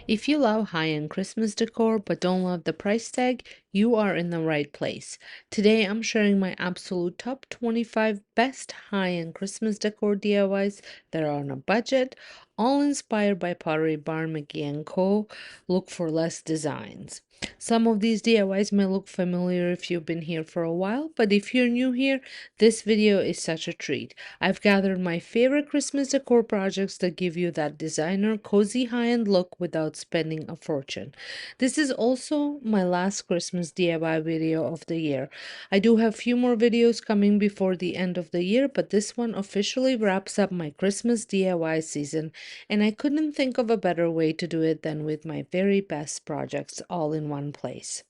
If you love high-end Christmas decor but don't love the price tag, you are in the right place. Today I'm sharing my absolute top 25 best high-end Christmas decor DIYs that are on a budget, all inspired by Pottery Barn McGee Co. Look for less designs. Some of these DIYs may look familiar if you've been here for a while, but if you're new here, this video is such a treat. I've gathered my favorite Christmas decor projects that give you that designer, cozy high-end look without spending a fortune. This is also my last Christmas DIY video of the year. I do have few more videos coming before the end of the year, but this one officially wraps up my Christmas DIY season, and I couldn't think of a better way to do it than with my very best projects all in one place.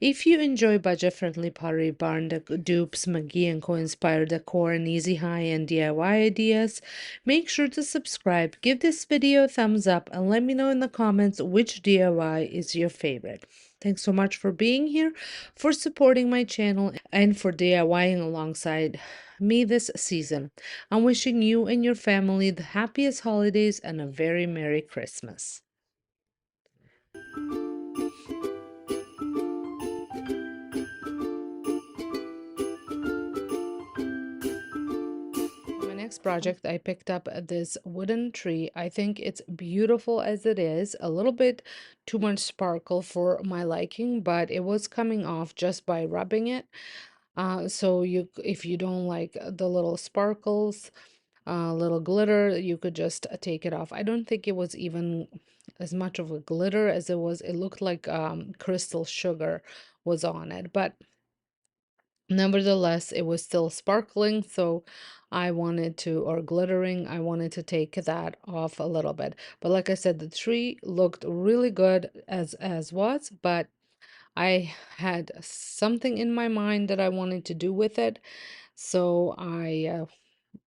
If you enjoy budget-friendly Pottery Barn Dupes, McGee Co inspired decor and easy high-end DIY ideas, make sure to subscribe, give this video a thumbs up, and let me know in the comments which DIY is your favorite. Thanks so much for being here, for supporting my channel, and for DIYing alongside me this season. I'm wishing you and your family the happiest holidays and a very Merry Christmas. My next project, I picked up this wooden tree. I think it's beautiful as it is, a little bit too much sparkle for my liking, but it was coming off just by rubbing it. So if you don't like the little sparkles, little glitter, you could just take it off. I don't think it was even as much of a glitter as it looked like crystal sugar was on it, but nevertheless, it was still sparkling, so I wanted to, or glittering, I wanted to take that off a little bit. But like I said, the tree looked really good as was, but I had something in my mind that I wanted to do with it. So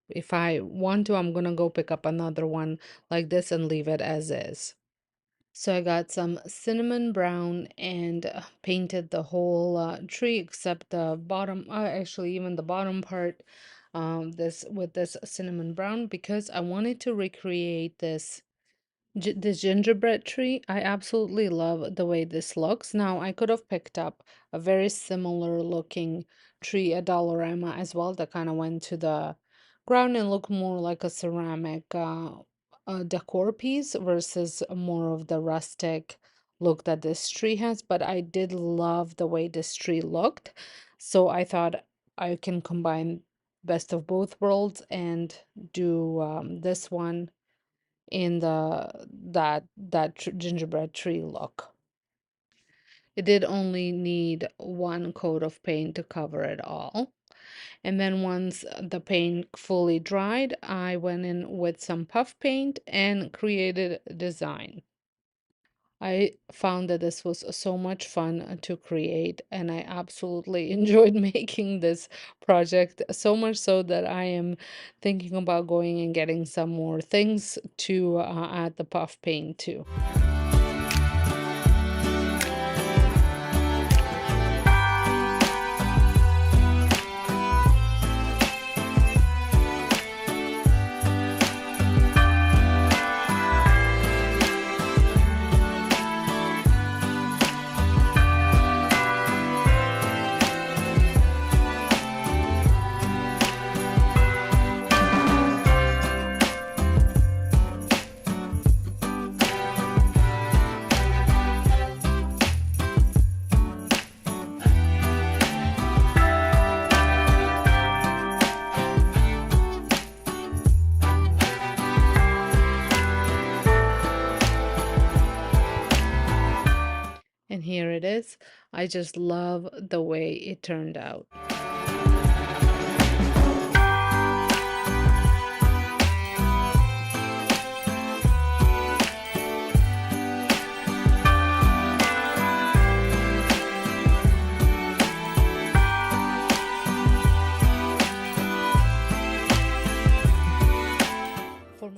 if I want to, I'm gonna go pick up another one like this and leave it as is. So I got some cinnamon brown and painted the whole tree except the bottom, actually even the bottom part, this with this cinnamon brown because I wanted to recreate this gingerbread tree. I absolutely love the way this looks. Now I could have picked up a very similar looking tree at Dollarama as well that kind of went to the ground and looked more like a ceramic decor piece versus more of the rustic look that this tree has. But I did love the way this tree looked, so I thought I can combine best of both worlds and do this one in that gingerbread tree look. It did only need one coat of paint to cover it all. And then once the paint fully dried, I went in with some puff paint and created a design. I found that this was so much fun to create, and I absolutely enjoyed making this project so much so that I am thinking about going and getting some more things to add the puff paint to. And here it is. I just love the way it turned out.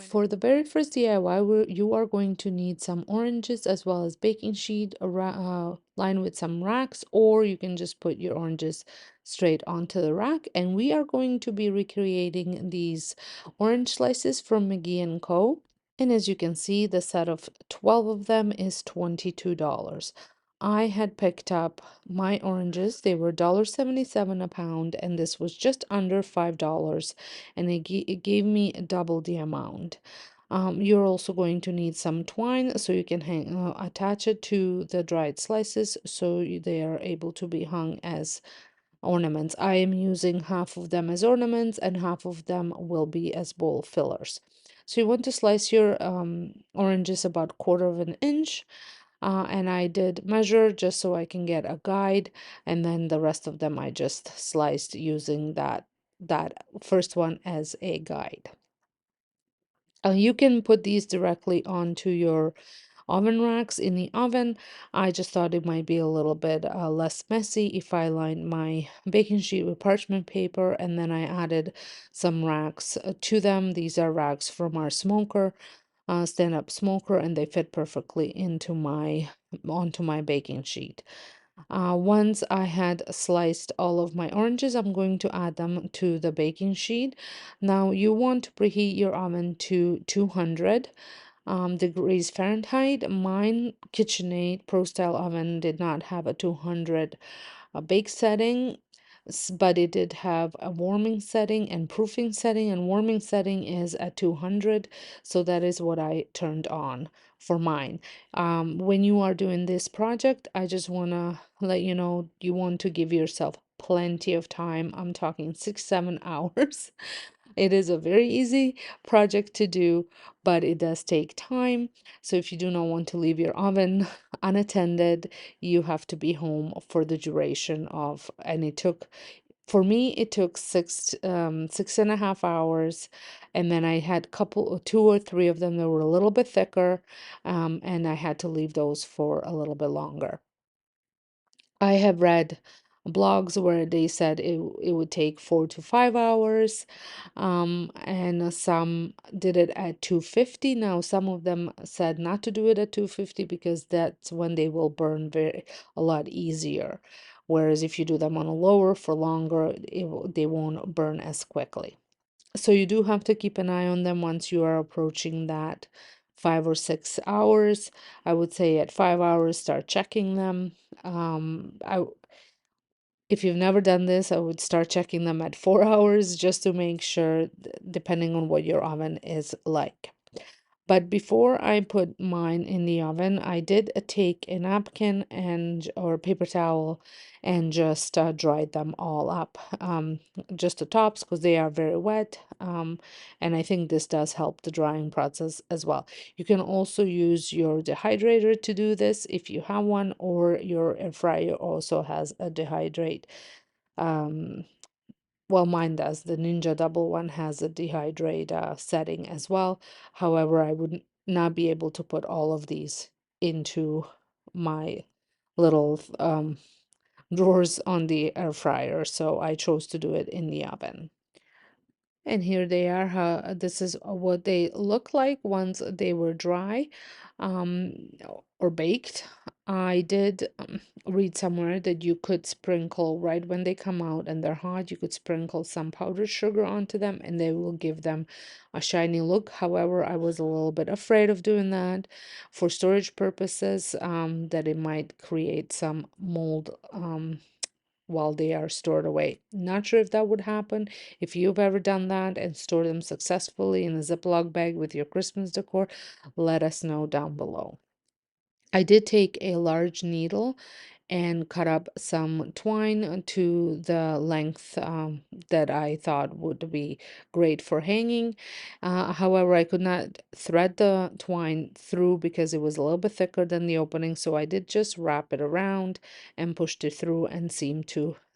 For the very first DIY, you are going to need some oranges as well as baking sheet lined with some racks, or you can just put your oranges straight onto the rack. And we are going to be recreating these orange slices from McGee Co. And as you can see, the set of 12 of them is $22. I had picked up my oranges. They were $1.77 a pound, and this was just under $5, and it gave me double the amount. You're also going to need some twine so you can attach it to the dried slices so they are able to be hung as ornaments. I am using half of them as ornaments and half of them will be as bowl fillers. So you want to slice your oranges about quarter of an inch. And I did measure just so I can get a guide, and then the rest of them I just sliced using that first one as a guide. You can put these directly onto your oven racks in the oven. I just thought it might be a little bit less messy if I lined my baking sheet with parchment paper and then I added some racks to them. These are racks from our smoker, stand-up smoker, and they fit perfectly into my onto my baking sheet. Once I had sliced all of my oranges, I'm going to add them to the baking sheet. Now you want to preheat your oven to 200 degrees Fahrenheit. Mine KitchenAid Pro Style oven did not have a 200 bake setting, but it did have a warming setting and proofing setting, and warming setting is at 200, so that is what I turned on for mine. When you are doing this project, I just want to let you know you want to give yourself plenty of time. I'm talking 6-7 hours. It is a very easy project to do, but it does take time. So if you do not want to leave your oven unattended, you have to be home for the duration of, and it took, for me, it took 6.5 hours. And then I had two or three of them that were a little bit thicker, and I had to leave those for a little bit longer. I have read blogs where they said it would take 4 to 5 hours, and some did it at 250. Now, some of them said not to do it at 250 because that's when they will burn a lot easier. Whereas if you do them on a lower for longer, they won't burn as quickly. So you do have to keep an eye on them once you are approaching that 5 or 6 hours. I would say at 5 hours, start checking them. If you've never done this, I would start checking them at 4 hours just to make sure, depending on what your oven is like. But before I put mine in the oven, I did take a napkin and or paper towel and just dried them all up, just the tops because they are very wet. And I think this does help the drying process as well. You can also use your dehydrator to do this if you have one, or your air fryer also has a dehydrate. Um, well, mine does. The Ninja Double one has a dehydrate setting as well. However, I would not be able to put all of these into my little drawers on the air fryer, so I chose to do it in the oven. And here they are. This is what they look like once they were dry, um, or baked. I did read somewhere that you could sprinkle right when they come out and they're hot. You could sprinkle some powdered sugar onto them, and they will give them a shiny look. However, I was a little bit afraid of doing that for storage purposes, that it might create some mold. While they are stored away. Not sure if that would happen. If you've ever done that and stored them successfully in a Ziploc bag with your Christmas decor, let us know down below. I did take a large needle and cut up some twine to the length that I thought would be great for hanging. However, I could not thread the twine through because it was a little bit thicker than the opening, so I did just wrap it around and pushed it through, and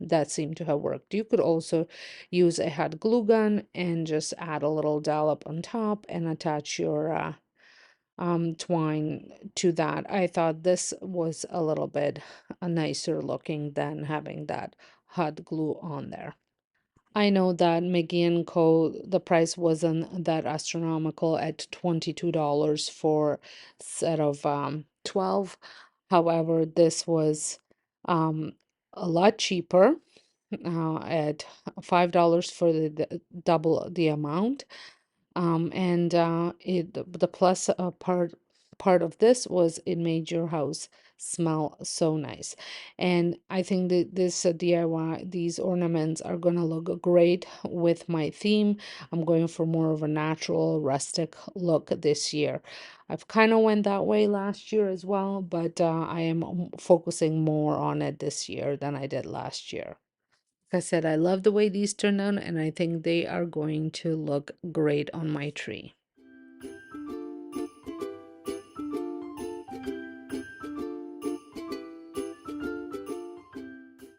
that seemed to have worked. You could also use a hot glue gun and just add a little dollop on top and attach your twine to that. I thought this was a little bit nicer looking than having that hot glue on there. I know that McGee Co, the price wasn't that astronomical at $22 for set of 12. However, this was um, a lot cheaper, at $5 for the double the amount. And the plus part of this was it made your house smell so nice. And I think that this DIY, these ornaments are gonna look great with my theme. I'm going for more of a natural rustic look this year. I've kind of went that way last year as well, but I am focusing more on it this year than I did last year. Like I said, I love the way these turned out, and I think they are going to look great on my tree.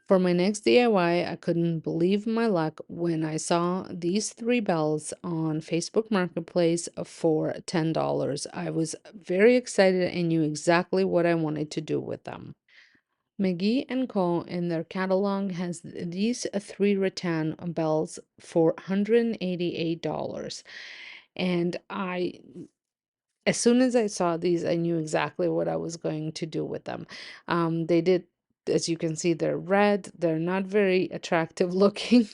For my next DIY, I couldn't believe my luck when I saw these three bells on Facebook Marketplace for $10. I was very excited and knew exactly what I wanted to do with them. McGee Co. in their catalog has these three rattan bells for $188. And as soon as I saw these, I knew exactly what I was going to do with them. They did, as you can see, they're red, they're not very attractive looking,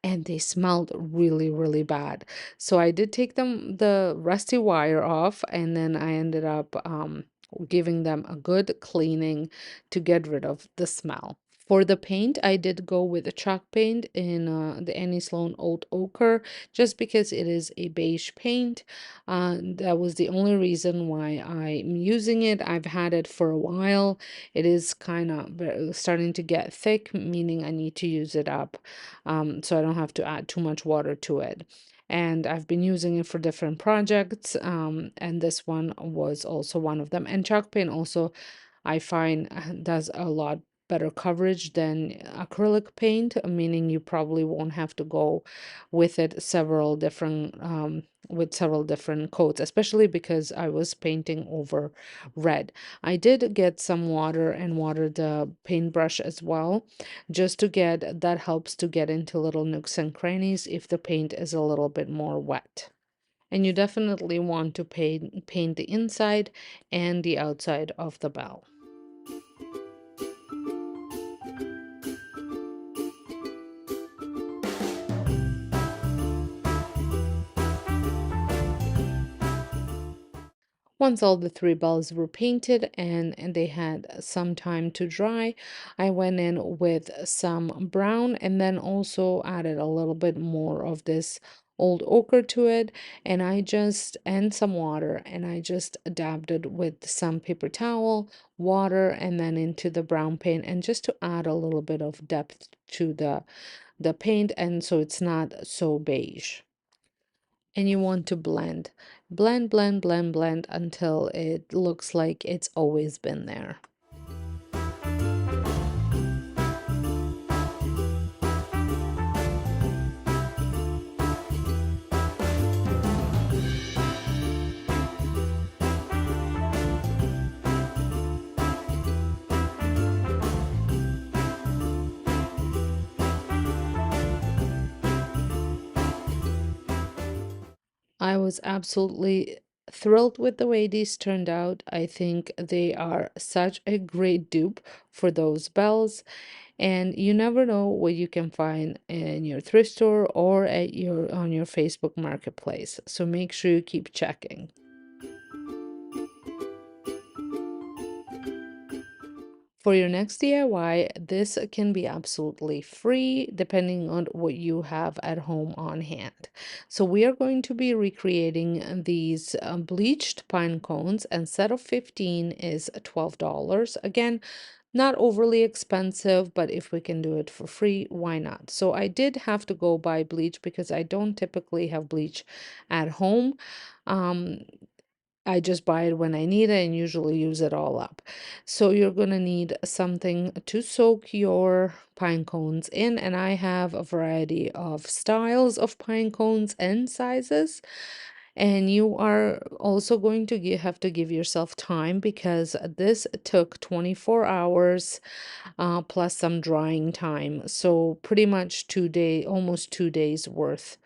and they smelled really, really bad. So I did take them the rusty wire off, and then I ended up giving them a good cleaning to get rid of the smell. For the paint, I did go with a chalk paint in the Annie Sloan Old Ochre, just because it is a beige paint. That was the only reason why I'm using it. I've had it for a while. It is kind of starting to get thick, meaning I need to use it up, so I don't have to add too much water to it. And I've been using it for different projects, and this one was also one of them. And chalk paint also, I find, does a lot better coverage than acrylic paint, meaning you probably won't have to go with it several different with several different coats, especially because I was painting over red. I did get some water and water the paintbrush as well, just to get that helps to get into little nooks and crannies if the paint is a little bit more wet. And you definitely want to paint the inside and the outside of the bell. Once all the three bells were painted and they had some time to dry, I went in with some brown and then also added a little bit more of this old ochre to it, and some water, and I just dabbed it with some paper towel, water, and then into the brown paint, and just to add a little bit of depth to the paint, and so it's not so beige. And you want to blend until it looks like it's always been there. I was absolutely thrilled with the way these turned out. I think they are such a great dupe for those bells, and you never know what you can find in your thrift store or at your on your Facebook Marketplace. So make sure you keep checking. For your next DIY, this can be absolutely free depending on what you have at home on hand. So we are going to be recreating these bleached pine cones, and set of 15 is $12. Again, not overly expensive, but if we can do it for free, why not? So I did have to go buy bleach because I don't typically have bleach at home. Um, I just buy it when I need it and usually use it all up. So you're gonna need something to soak your pine cones in, and I have a variety of styles of pine cones and sizes. And you are also going to have to give yourself time because this took 24 hours plus some drying time. So pretty much 2 day, almost 2 days worth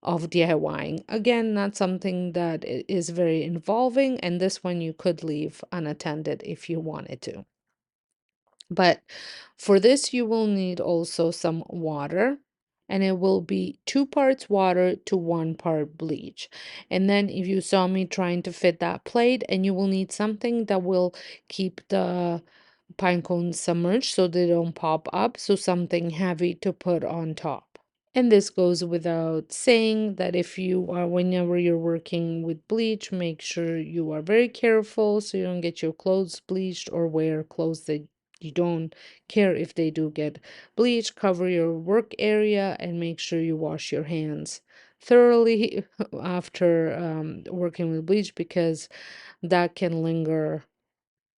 of DIYing. Again, not something that is very involving, and this one you could leave unattended if you wanted to. But for this, you will need also some water. and it will be 2 parts water to 1 part bleach. And then if you saw me trying to fit that plate, and you will need something that will keep the pine cones submerged so they don't pop up, so something heavy to put on top. And this goes without saying that if you are, whenever you're working with bleach, make sure you are very careful so you don't get your clothes bleached or wear clothes that you don't care if they do get bleached. Cover your work area and make sure you wash your hands thoroughly after working with bleach, because that can linger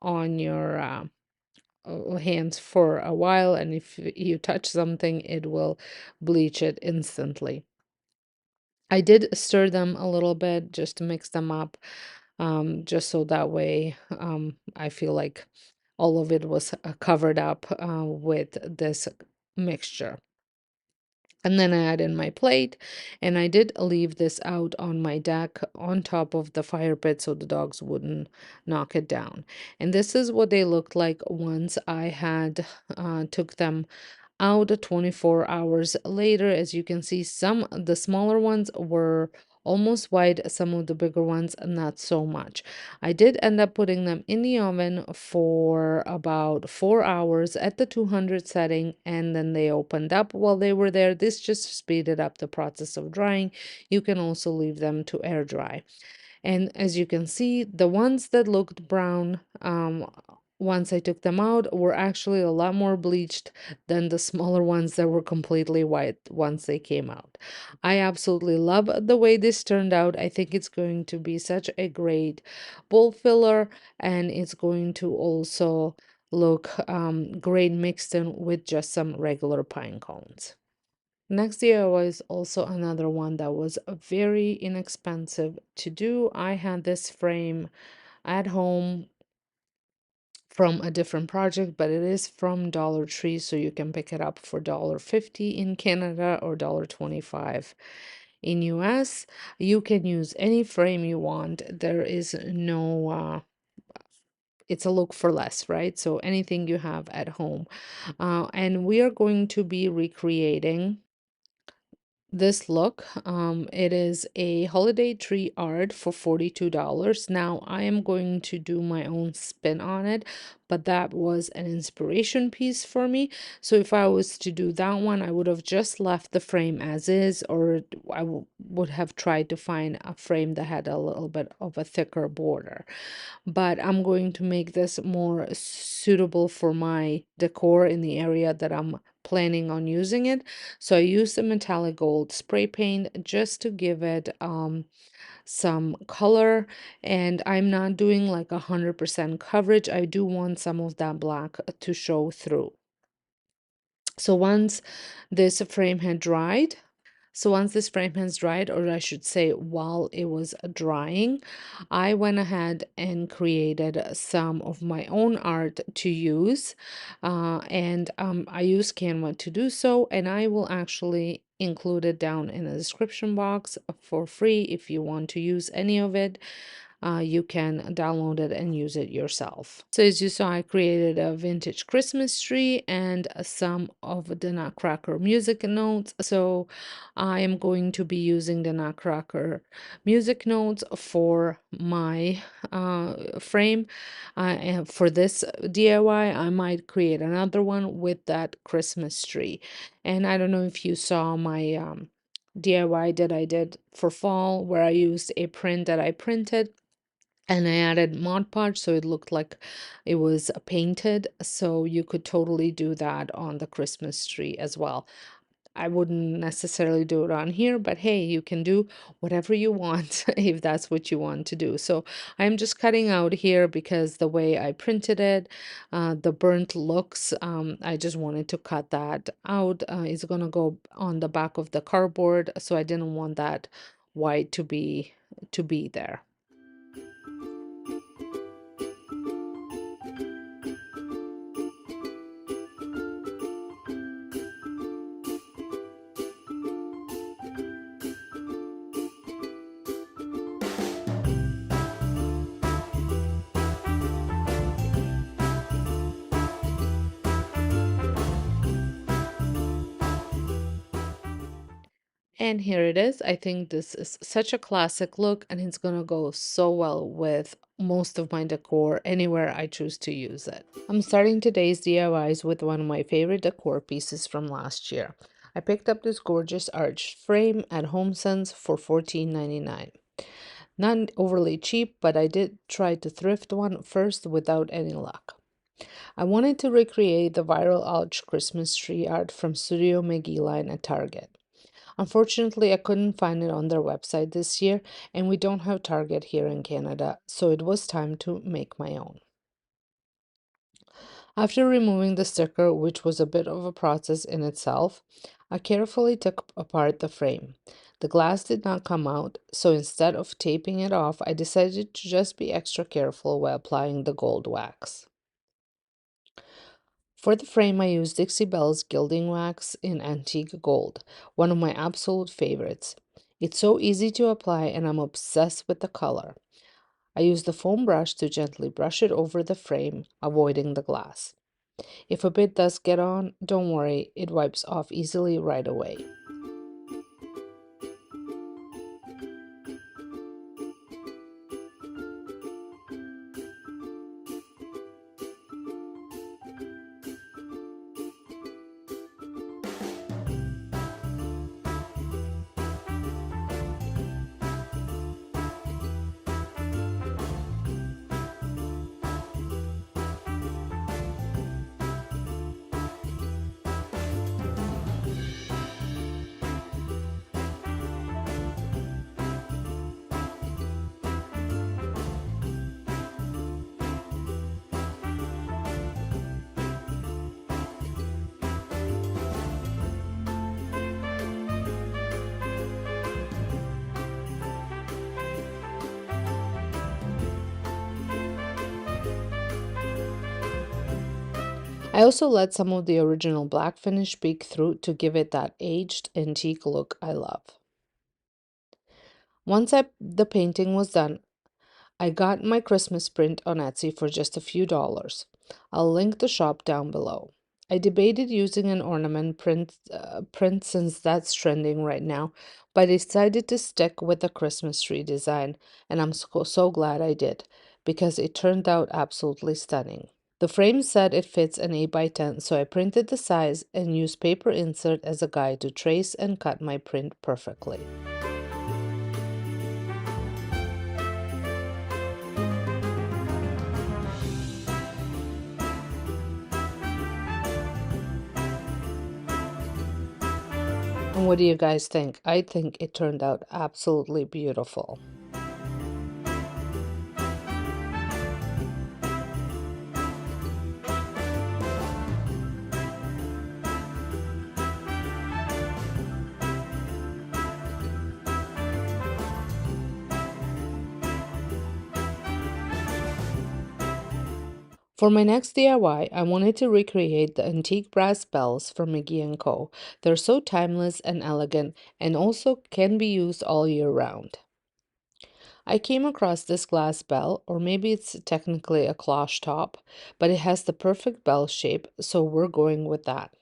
on your hands for a while, and if you touch something, it will bleach it instantly. I did stir them a little bit just to mix them up, just so that way I feel like all of it was covered up with this mixture. And then I add in my plate, and I did leave this out on my deck on top of the fire pit so the dogs wouldn't knock it down. And this is what they looked like once I had took them out 24 hours later. As you can see, some the smaller ones were almost white, some of the bigger ones not so much. I did end up putting them in the oven for about 4 hours at the 200 setting, and then they opened up while they were there. This just speeded up the process of drying. You can also leave them to air dry. And as you can see, the ones that looked brown, once I took them out, were actually a lot more bleached than the smaller ones that were completely white once they came out. I absolutely love the way this turned out. I think it's going to be such a great bowl filler, and it's going to also look great mixed in with just some regular pine cones. Next year was also another one that was very inexpensive to do. I had this frame at home from a different project, but it is from Dollar Tree, so you can pick it up for $1.50 in Canada or $1.25 in US. You can use any frame you want. There is no it's a look for less, right? So anything you have at home. And we are going to be recreating this look. It is a holiday tree art for $42. Now I am going to do my own spin on it, but that was an inspiration piece for me. So if I was to do that one, I would have just left the frame as is, or would have tried to find a frame that had a little bit of a thicker border. But I'm going to make this more suitable for my decor in the area that I'm planning on using it. So I used the metallic gold spray paint just to give it some color, and I'm not doing like 100% coverage. I do want some of that black to show through. So once this frame had dried, so once this frame has dried, or I should say while it was drying, I went ahead and created some of my own art to use. And I use Canva to do so, and I will actually include it down in the description box for free if you want to use any of it. You can download it and use it yourself. So as you saw, I created a vintage Christmas tree and some of the Nutcracker music notes. So I am going to be using the Nutcracker music notes for my frame. And for this DIY, I might create another one with that Christmas tree. And I don't know if you saw my DIY that I did for fall, where I used a print that I printed and I added Mod Podge so it looked like it was painted. So you could totally do that on the Christmas tree as well. I wouldn't necessarily do it on here, but hey, you can do whatever you want if that's what you want to do. So I'm just cutting out here because the way I printed it, the burnt looks, I just wanted to cut that out. It's gonna go on the back of the cardboard, so I didn't want that white to be there. And here it is. I think this is such a classic look and it's gonna go so well with most of my decor anywhere I choose to use it. I'm starting today's DIYs with one of my favorite decor pieces from last year. I picked up this gorgeous arched frame at HomeSense for $14.99. Not overly cheap, but I did try to thrift one first without any luck. I wanted to recreate the viral arch Christmas tree art from Studio McGee line at Target. Unfortunately, I couldn't find it on their website this year, and we don't have Target here in Canada, so it was time to make my own. After removing the sticker, which was a bit of a process in itself, I carefully took apart the frame. The glass did not come out, so instead of taping it off, I decided to just be extra careful while applying the gold wax. For the frame, I used Dixie Belle's gilding wax in antique gold, one of my absolute favorites. It's so easy to apply, and I'm obsessed with the color. I used the foam brush to gently brush it over the frame, avoiding the glass. If a bit does get on, don't worry, it wipes off easily right away. I also let some of the original black finish peek through to give it that aged antique look I love. The painting was done, I got my Christmas print on Etsy for just a few dollars. I'll link the shop down below. I debated using an ornament print since that's trending right now, but I decided to stick with the Christmas tree design, and I'm so glad I did because it turned out absolutely stunning. The frame said it fits an 8 by 10, so I printed the size and used paper insert as a guide to trace and cut my print perfectly. And what do you guys think? I think it turned out absolutely beautiful. For my next DIY, I wanted to recreate the antique brass bells from McGee Co. They're so timeless and elegant and also can be used all year round. I came across this glass bell, or maybe it's technically a cloche top, but it has the perfect bell shape, so we're going with that.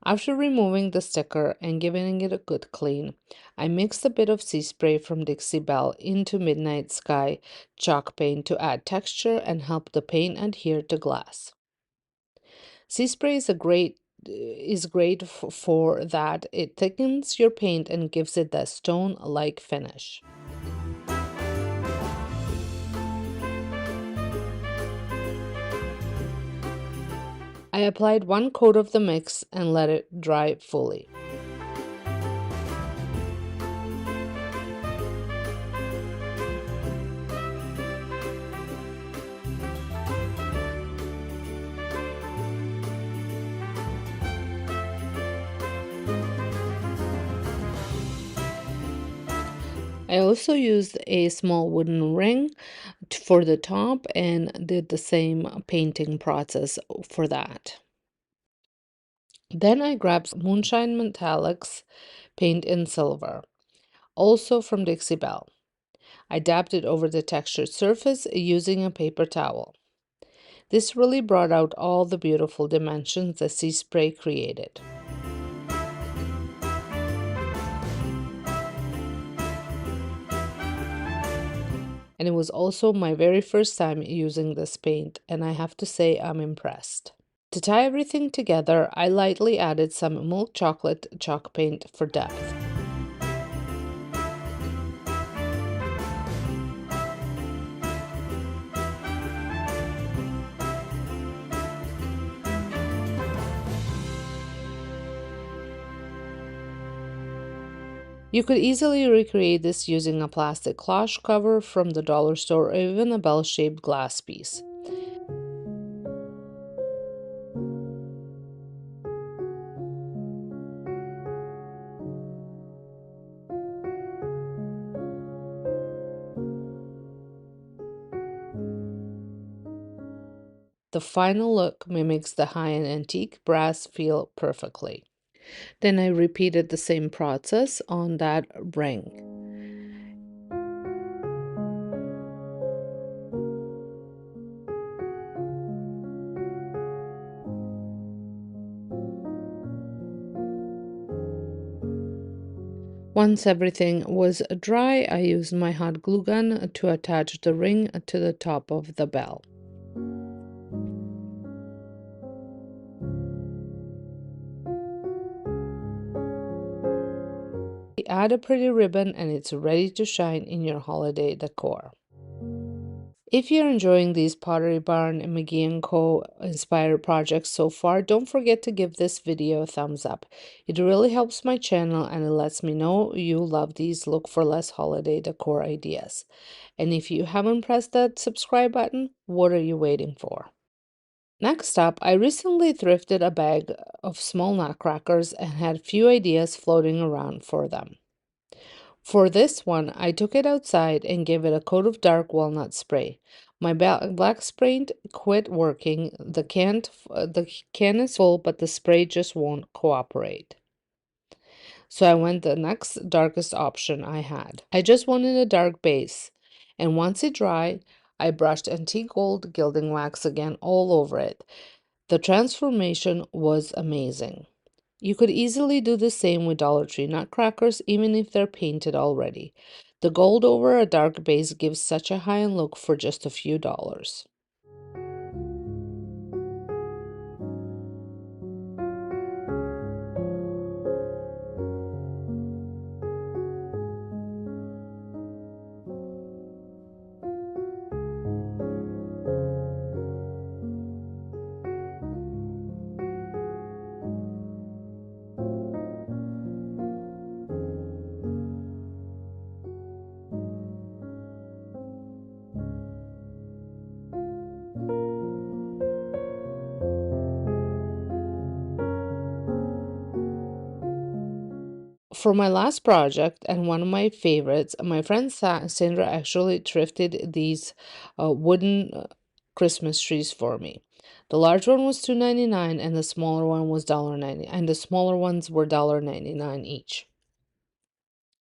After removing the sticker and giving it a good clean, I mixed a bit of sea spray from Dixie Belle into Midnight Sky chalk paint to add texture and help the paint adhere to glass. Sea spray is great for that. It thickens your paint and gives it that stone-like finish. I applied one coat of the mix and let it dry fully. I also used a small wooden ring for the top and did the same painting process for that. Then I grabbed Moonshine Metallics paint in silver, also from Dixie Belle. I dabbed it over the textured surface using a paper towel. This really brought out all the beautiful dimensions the sea spray created. and it was also my very first time using this paint, and I have to say I'm impressed. To tie everything together, I lightly added some milk chocolate chalk paint for depth. You could easily recreate this using a plastic cloche cover from the dollar store or even a bell-shaped glass piece. The final look mimics the high-end antique brass feel perfectly. Then I repeated the same process on that ring. Once everything was dry, I used my hot glue gun to attach the ring to the top of the bell. Add a pretty ribbon and it's ready to shine in your holiday decor. If you're enjoying these Pottery Barn and McGee Co inspired projects so far, don't forget to give this video a thumbs up. It really helps my channel and it lets me know you love these look for less holiday decor ideas. And if you haven't pressed that subscribe button, what are you waiting for? Next up, I recently thrifted a bag of small nutcrackers and had a few ideas floating around for them. For this one, I took it outside and gave it a coat of dark walnut spray. My black spray quit working. The can is full, but the spray just won't cooperate. So I went the next darkest option I had. I just wanted a dark base, and once it dried, I brushed antique gold gilding wax again all over it. The transformation was amazing. You could easily do the same with Dollar Tree nutcrackers, even if they're painted already. The gold over a dark base gives such a high-end look for just a few dollars. For my last project and one of my favorites, my friend Sandra actually thrifted these wooden Christmas trees for me. The large one was $2.99 and the smaller one was $1.90, and the smaller ones were $1.99 each.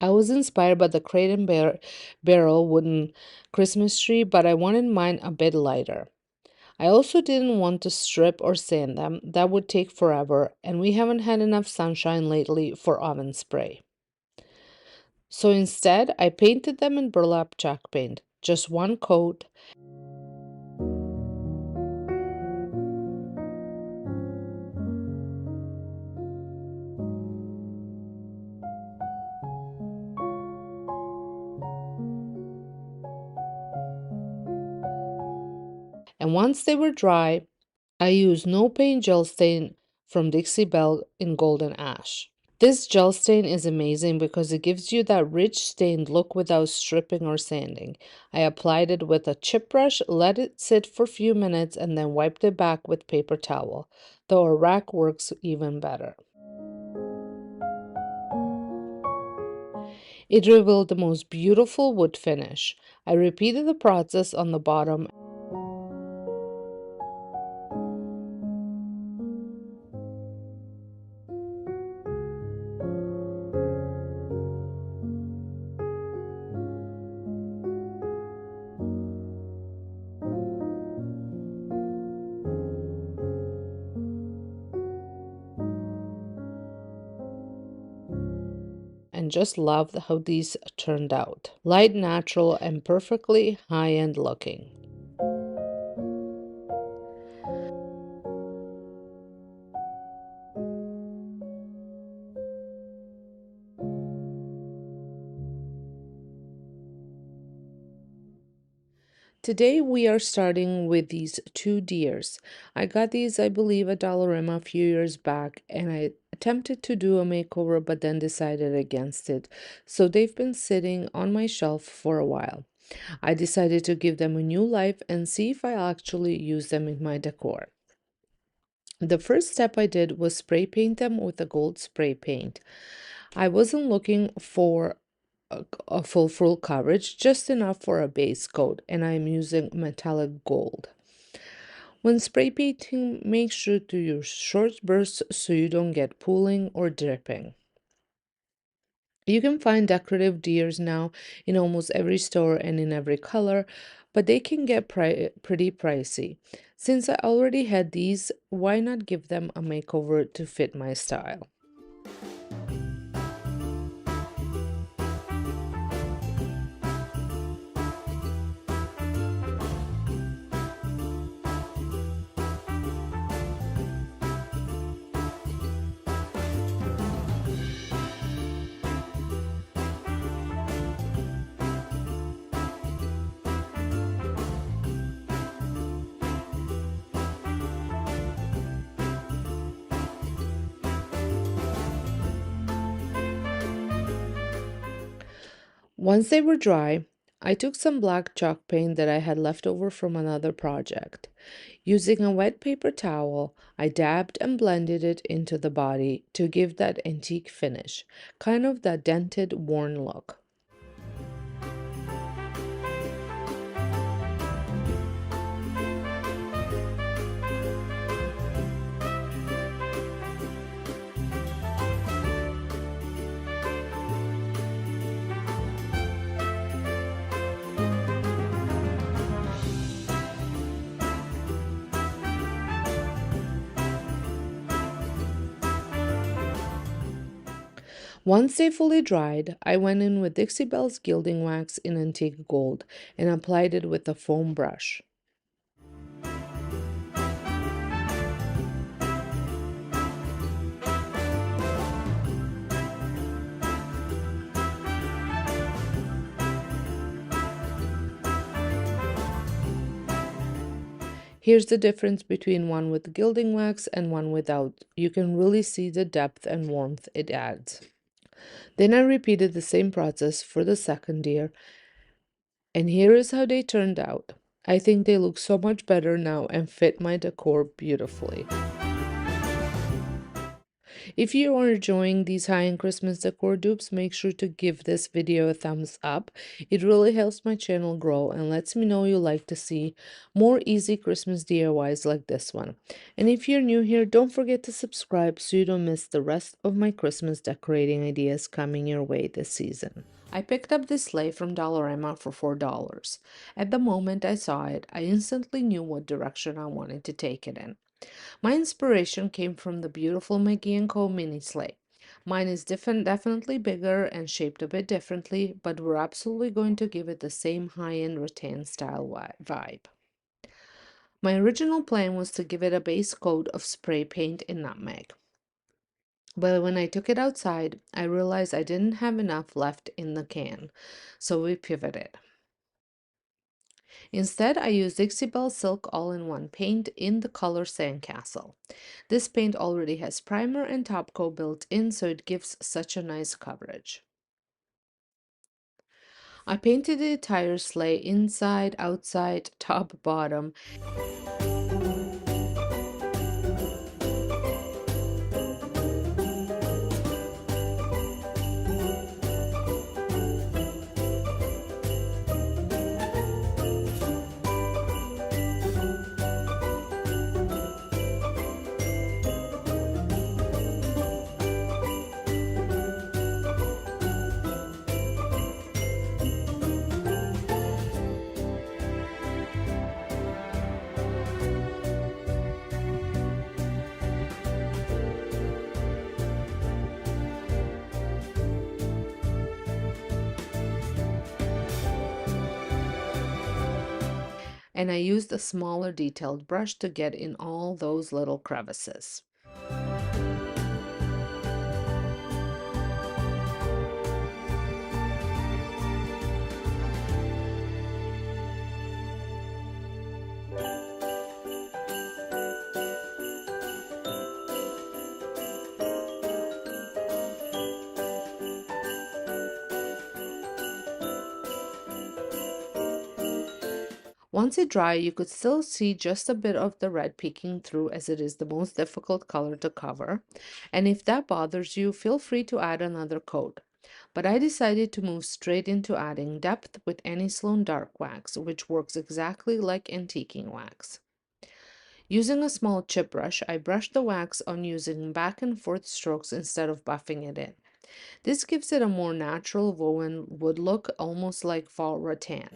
I was inspired by the crate and barrel wooden Christmas tree, but I wanted mine a bit lighter. I also didn't want to strip or sand them, that would take forever, and we haven't had enough sunshine lately for oven spray. So instead, I painted them in burlap chalk paint, just one coat. And once they were dry, I used no paint gel stain from Dixie Belle in golden ash. This gel stain is amazing because it gives you that rich stained look without stripping or sanding. I applied it with a chip brush, let it sit for a few minutes, and then wiped it back with paper towel, though a rack works even better. It revealed the most beautiful wood finish. I repeated the process on the bottom. And and just love how these turned out. Light, natural, and perfectly high-end looking. Today we are starting with these two deers. I got these, I believe, at Dollarama a few years back, and I attempted to do a makeover but then decided against it. So they've been sitting on my shelf for a while. I decided to give them a new life and see if I actually use them in my decor. The first step I did was spray paint them with a gold spray paint. I wasn't looking for a full coverage, just enough for a base coat, and I'm using metallic gold. When spray painting, make sure to use short bursts so you don't get pooling or dripping. You can find decorative deers now in almost every store and in every color, but they can get pretty pricey. Since I already had these, why not give them a makeover to fit my style? Once they were dry, I took some black chalk paint that I had left over from another project. Using a wet paper towel, I dabbed and blended it into the body to give that antique finish, kind of that dented, worn look. Once they fully dried, I went in with Dixie Belle's gilding wax in antique gold and applied it with a foam brush. Here's the difference between one with gilding wax and one without. You can really see the depth and warmth it adds. Then I repeated the same process for the second deer, and here is how they turned out. I think they look so much better now and fit my decor beautifully. If you are enjoying these high-end Christmas decor dupes, make sure to give this video a thumbs up. It really helps my channel grow and lets me know you like to see more easy Christmas DIYs like this one. And if you're new here, don't forget to subscribe so you don't miss the rest of my Christmas decorating ideas coming your way this season. I picked up this sleigh from Dollarama for $4. At the moment I saw it, I instantly knew what direction I wanted to take it in. My inspiration came from the beautiful McGee Co mini sleigh. Mine is definitely bigger and shaped a bit differently, but we're absolutely going to give it the same high-end rattan style vibe. My original plan was to give it a base coat of spray paint in nutmeg. But when I took it outside, I realized I didn't have enough left in the can, so we pivoted. Instead, I used Dixie Belle Silk All-in-One paint in the color Sandcastle. This paint already has primer and top coat built in, so it gives such a nice coverage. I painted the entire sleigh inside, outside, top, bottom. and I used a smaller detailed brush to get in all those little crevices. Once it dried, you could still see just a bit of the red peeking through as it is the most difficult color to cover. And if that bothers you, feel free to add another coat. But I decided to move straight into adding depth with any Sloan dark wax, which works exactly like antiquing wax. Using a small chip brush, I brushed the wax on using back and forth strokes instead of buffing it in. This gives it a more natural woven wood look, almost like faux rattan.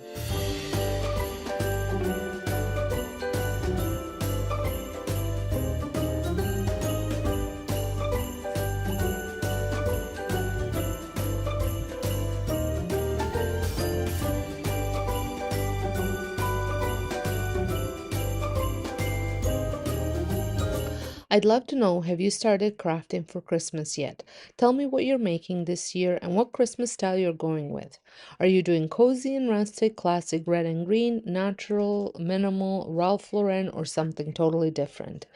I'd love to know, have you started crafting for Christmas yet? Tell me what you're making this year and what Christmas style you're going with. Are you doing cozy and rustic, classic red and green, natural, minimal, Ralph Lauren, or something totally different?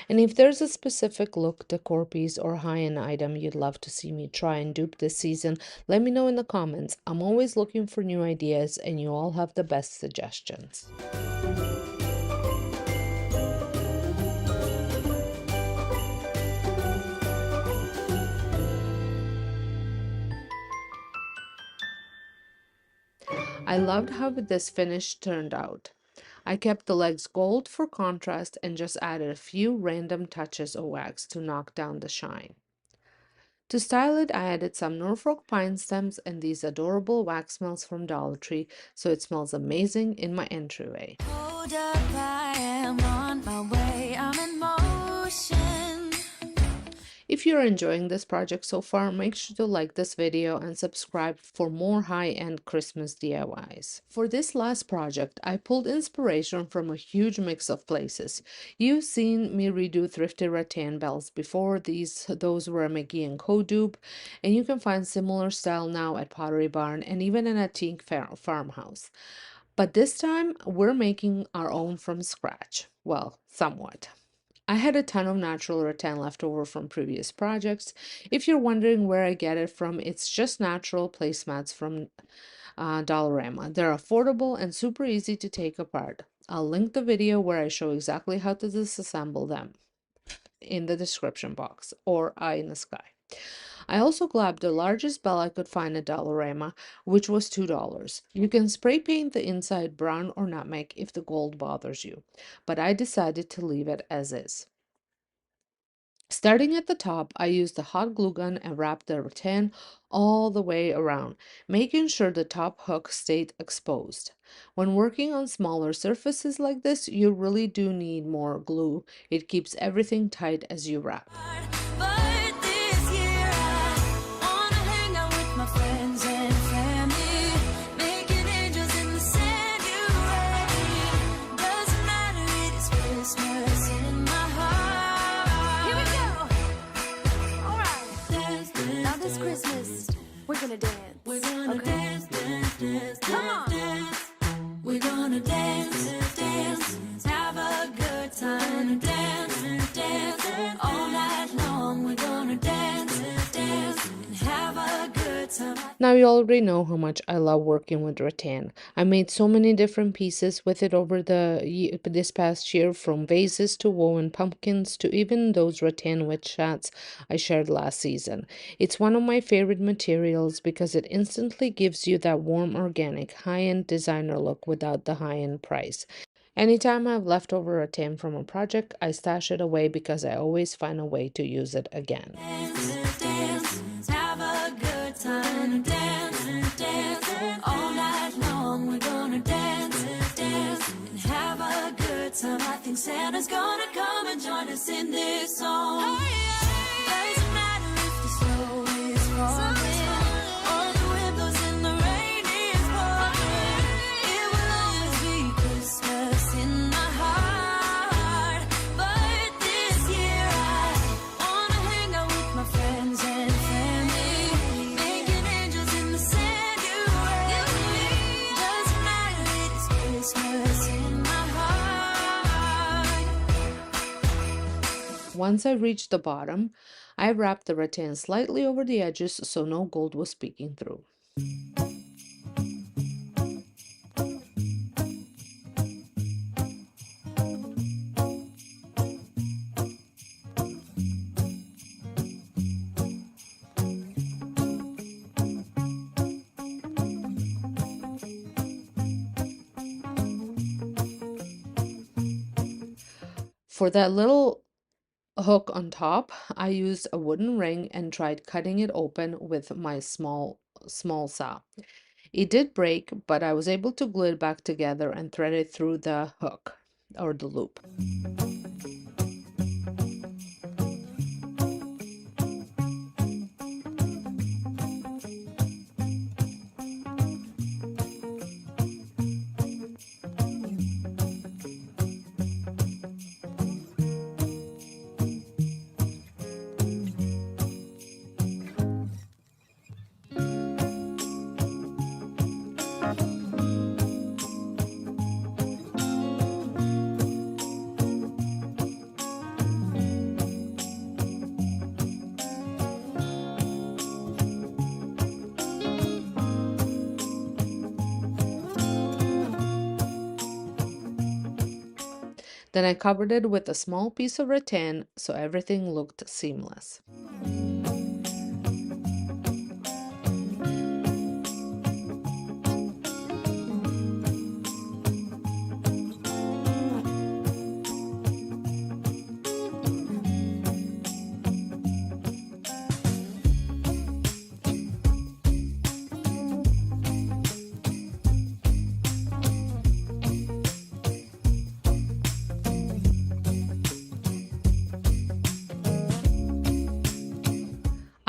And if there's a specific look, decor piece, or high-end item you'd love to see me try and dupe this season, let me know in the comments. I'm always looking for new ideas and you all have the best suggestions. I loved how this finish turned out. I kept the legs gold for contrast and just added a few random touches of wax to knock down the shine. To style it, I added some Norfolk pine stems and these adorable wax melts from Dollar Tree, so it smells amazing in my entryway. Hold up, I am on my way, I'm in motion. If you're enjoying this project so far, make sure to like this video and subscribe for more high-end Christmas DIYs. For this last project, I pulled inspiration from a huge mix of places. You've seen me redo thrifted rattan bells before. Those were a McGee Co dupe, and you can find similar style now at Pottery Barn and even in a teak farmhouse. But this time, we're making our own from scratch. Well, somewhat. I had a ton of natural rattan left over from previous projects. If you're wondering where I get it from, it's just natural placemats from Dollarama. They're affordable and super easy to take apart. I'll link the video where I show exactly how to disassemble them in the description box or eye in the sky. I also grabbed the largest bell I could find at Dollarama, which was $2. You can spray paint the inside brown or nutmeg if the gold bothers you, but I decided to leave it as is. Starting at the top, I used the hot glue gun and wrapped the rattan all the way around, making sure the top hook stayed exposed. When working on smaller surfaces like this, you really do need more glue. It keeps everything tight as you wrap. We're gonna dance. We're gonna dance, dance, dance, come on. Dance. We're gonna dance, dance, have a good time. Dance, dance, all night long. We're gonna dance, dance, and have a good time. Now you already know how much I love working with rattan. I made so many different pieces with it over this past year, from vases to woven pumpkins to even those rattan witch hats I shared last season. It's one of my favorite materials because it instantly gives you that warm, organic, high-end designer look without the high-end price. Anytime I have leftover rattan from a project, I stash it away because I always find a way to use it again. Time to dance, dance, all night long. We're gonna dance, dance, and have a good time. I think Santa's gonna come and join us in this song. Doesn't matter if the snow is falling or the wind blows and the rain is pouring. It will always be Christmas Once I reached the bottom, I wrapped the rattan slightly over the edges so no gold was peeking through. For that little hook on top, I used a wooden ring and tried cutting it open with my small saw. It did break, but I was able to glue it back together and thread it through the hook or the loop. Then I covered it with a small piece of rattan so everything looked seamless.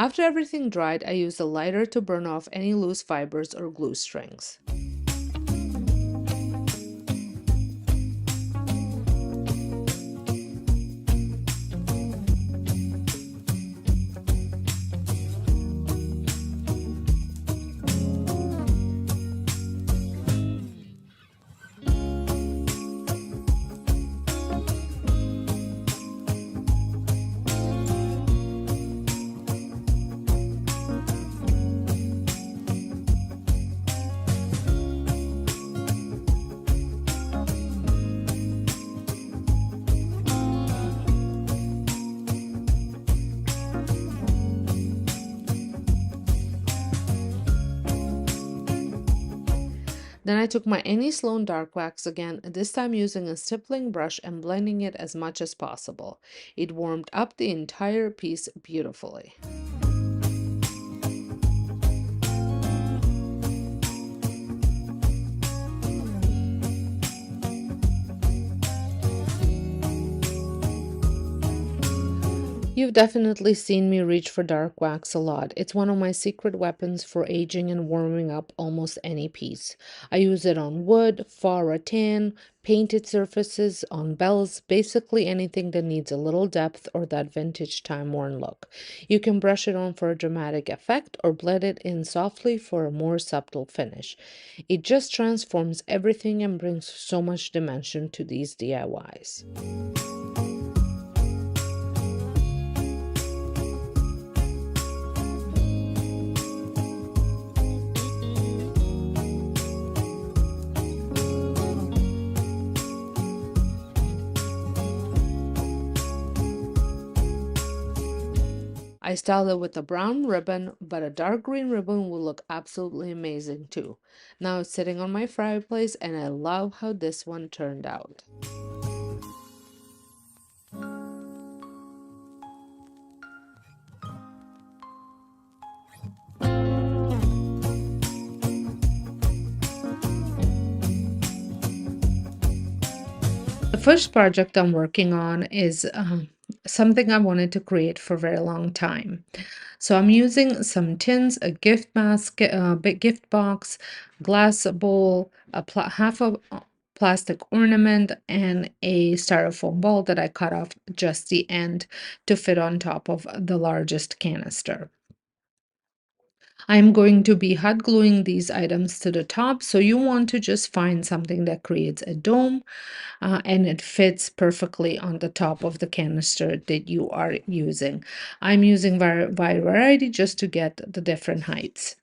After everything dried, I used a lighter to burn off any loose fibers or glue strings. Then I took my Any Sloan dark wax again, this time using a stippling brush and blending it as much as possible. It warmed up the entire piece beautifully. You've definitely seen me reach for dark wax a lot. It's one of my secret weapons for aging and warming up almost any piece. I use it on wood, faux rattan, painted surfaces, on bells, basically anything that needs a little depth or that vintage time-worn look. You can brush it on for a dramatic effect or blend it in softly for a more subtle finish. It just transforms everything and brings so much dimension to these DIYs. I styled it with a brown ribbon, but a dark green ribbon will look absolutely amazing too. Now it's sitting on my fireplace and I love how this one turned out. The first project I'm working on is something I wanted to create for a very long time. So I'm using some tins, a gift basket, a big gift box, glass bowl, half a plastic ornament, and a styrofoam ball that I cut off just the end to fit on top of the largest canister. I'm going to be hot gluing these items to the top, so you want to just find something that creates a dome and it fits perfectly on the top of the canister that you are using. I'm using variety just to get the different heights.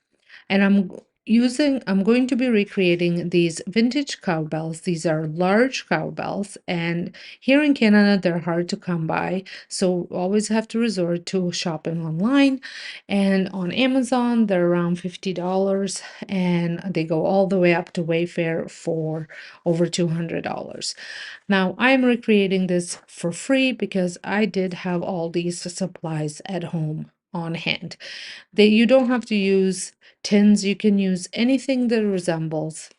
And I'm going to be recreating these vintage cowbells. These are large cowbells, and here in Canada they're hard to come by, so always have to resort to shopping online. And on Amazon they're around $50, and they go all the way up to Wayfair for over $200. Now I'm recreating this for free because I did have all these supplies at home on hand. You don't have to use tins, you can use anything that resembles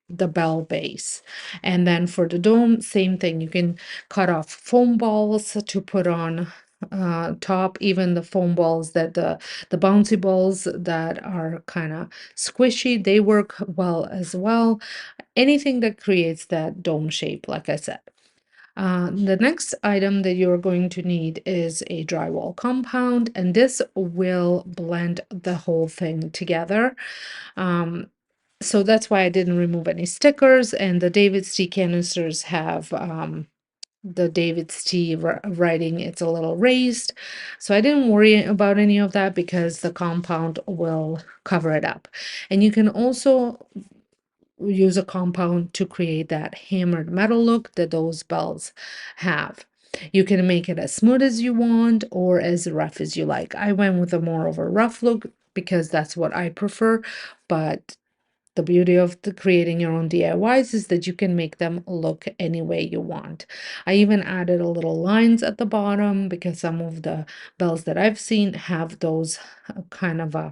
the bell base. And then for the dome, same thing. You can cut off foam balls to put on top, even the foam balls that the bouncy balls that are kind of squishy, they work well as well. Anything that creates that dome shape, like I said. The next item that you're going to need is a drywall compound, and this will blend the whole thing together. Um, so that's why I didn't remove any stickers, and the David's tea canisters have the David's tea writing. It's a little raised, so I didn't worry about any of that because the compound will cover it up. And you can also use a compound to create that hammered metal look that those bells have. You can make it as smooth as you want or as rough as you like. I went with a more of a rough look because that's what I prefer, but the beauty of creating your own DIYs is that you can make them look any way you want. I even added a little lines at the bottom because some of the bells that I've seen have those kind of uh,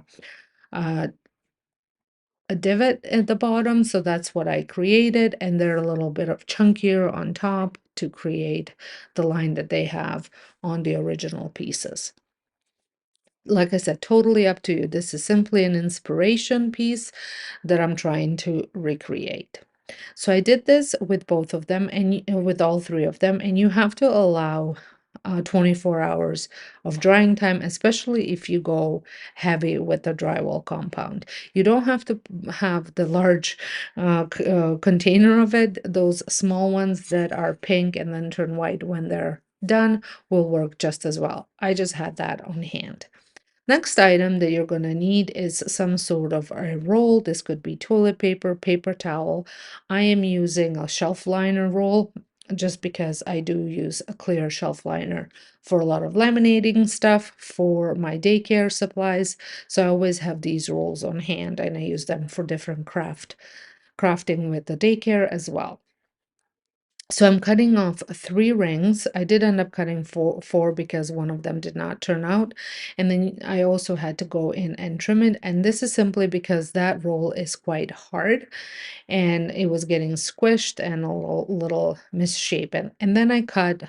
a divot at the bottom, so that's what I created, and they're a little bit of chunkier on top to create the line that they have on the original pieces. Like I said, totally up to you. This is simply an inspiration piece that I'm trying to recreate. So I did this with both of them and with all three of them, and you have to allow 24 hours of drying time, especially if you go heavy with the drywall compound. You don't have to have the large container of it. Those small ones that are pink and then turn white when they're done will work just as well. I just had that on hand. Next item that you're going to need is some sort of a roll. This could be toilet paper, paper towel. I am using a shelf liner roll just because I do use a clear shelf liner for a lot of laminating stuff for my daycare supplies. So I always have these rolls on hand and I use them for different crafting with the daycare as well. So I'm cutting off 3 rings. I did end up cutting four because one of them did not turn out. And then I also had to go in and trim it. And this is simply because that roll is quite hard and it was getting squished and a little misshapen. And then I cut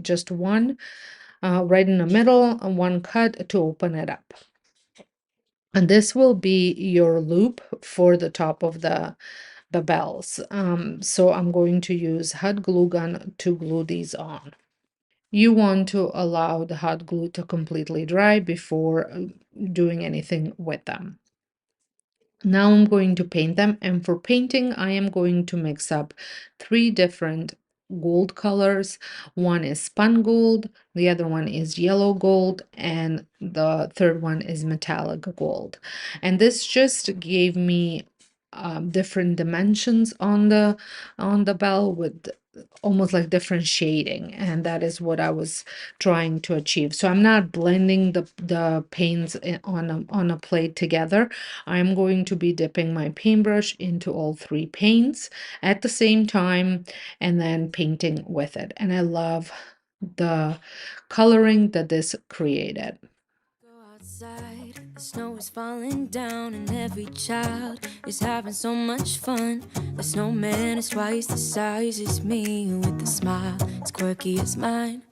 just one right in the middle and one cut to open it up. And this will be your loop for the top of the bells. So I'm going to use hot glue gun to glue these on. You want to allow the hot glue to completely dry before doing anything with them. Now I'm going to paint them, and for painting I am going to mix up 3 different gold colors. One is spun gold, the other one is yellow gold, and the third one is metallic gold. And this just gave me different dimensions on the bell with almost like different shading, and that is what I was trying to achieve. So I'm not blending the paints on a plate together. I'm going to be dipping my paintbrush into all 3 paints at the same time and then painting with it. And I love the coloring that this created. Outside, the snow is falling down and every child is having so much fun. The snowman is twice the size as me with a smile as quirky as mine.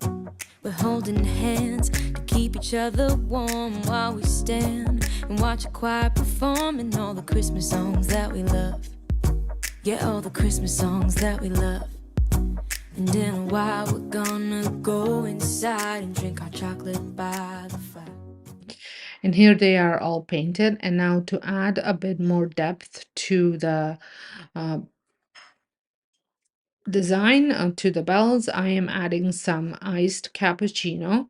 We're holding hands to keep each other warm while we stand and watch a choir performing all the Christmas songs that we love. Yeah, all the Christmas songs that we love. And in a while we're gonna go inside and drink our chocolate by the fire. And here they are all painted. And now to add a bit more depth to the uh, design, to the bells, I am adding some iced cappuccino,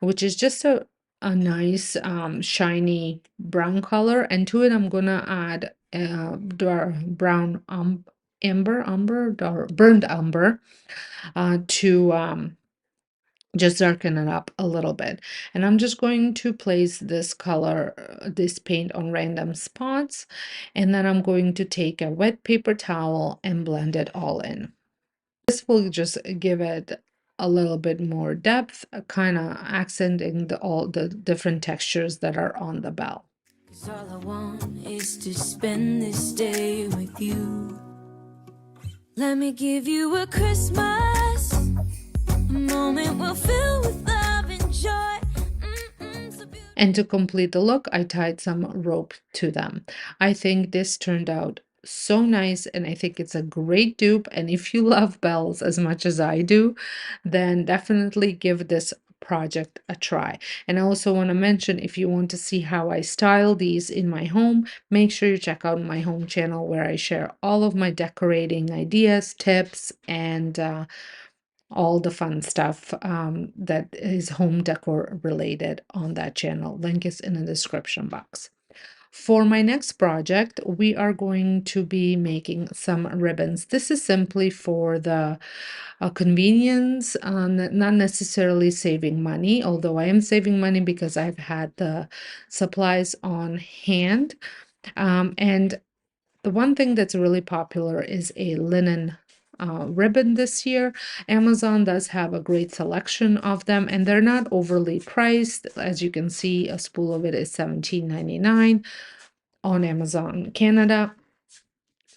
which is just a nice shiny brown color. And to it, I'm gonna add brown umber, or burnt umber, to just darken it up a little bit. And I'm just going to place this color, this paint on random spots. And then I'm going to take a wet paper towel and blend it all in. This will just give it a little bit more depth, kind of accenting all the different textures that are on the bell. 'Cause all I want is to spend this day with you. Let me give you a Christmas, a moment we'll fill with love and joy. So beautiful. And to complete the look, I tied some rope to them. I think this turned out so nice, and I think it's a great dupe. And if you love bells as much as I do, then definitely give this project a try. And I also want to mention, if you want to see how I style these in my home, make sure you check out my home channel where I share all of my decorating ideas, tips, and all the fun stuff that is home decor related on that channel. Link is in the description box. For my next project, we are going to be making some ribbons. This is simply for the convenience, not necessarily saving money, although I am saving money because I've had the supplies on hand. And the one thing that's really popular is a linen ribbon this year. Amazon does have a great selection of them, and they're not overly priced. As you can see, a spool of it is $17.99 on Amazon Canada.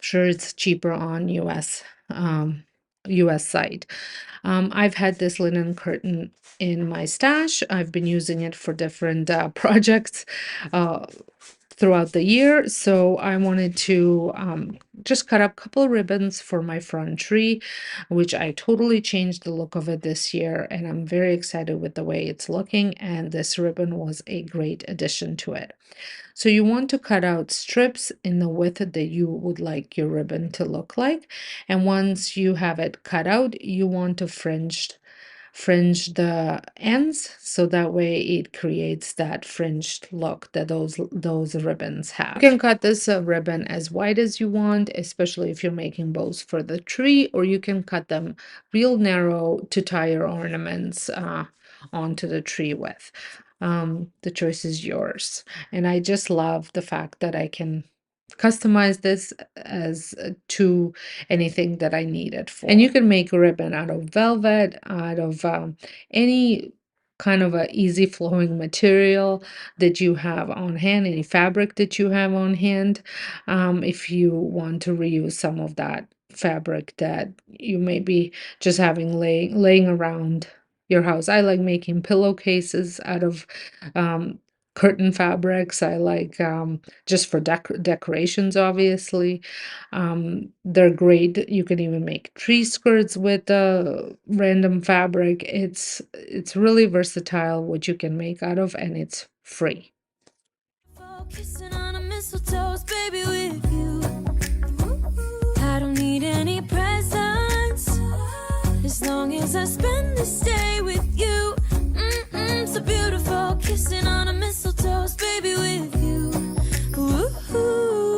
Sure, it's cheaper on US site. I've had this linen curtain in my stash. I've been using it for different projects throughout the year. So I wanted to just cut up a couple ribbons for my front tree, which I totally changed the look of it this year. And I'm very excited with the way it's looking. And this ribbon was a great addition to it. So you want to cut out strips in the width that you would like your ribbon to look like. And once you have it cut out, you want to fringe the ends, so that way it creates that fringed look that those ribbons have. You can cut this ribbon as wide as you want, especially if you're making bows for the tree, or you can cut them real narrow to tie your ornaments onto the tree with. The choice is yours. And I just love the fact that I can customize this as to anything that I need it for. And you can make a ribbon out of velvet, out of any kind of a easy flowing material that you have on hand, any fabric that you have on hand. If you want to reuse some of that fabric that you may be just having laying around your house. I like making pillowcases out of curtain fabrics. I like just for decorations, obviously. They're great. You can even make tree skirts with random fabric. It's really versatile what you can make out of, and it's free. Kissing on a mistletoe, baby, with you. I don't need any presents as long as I spend this day with you. So beautiful, kissing on a mistletoe, baby, with you. Ooh.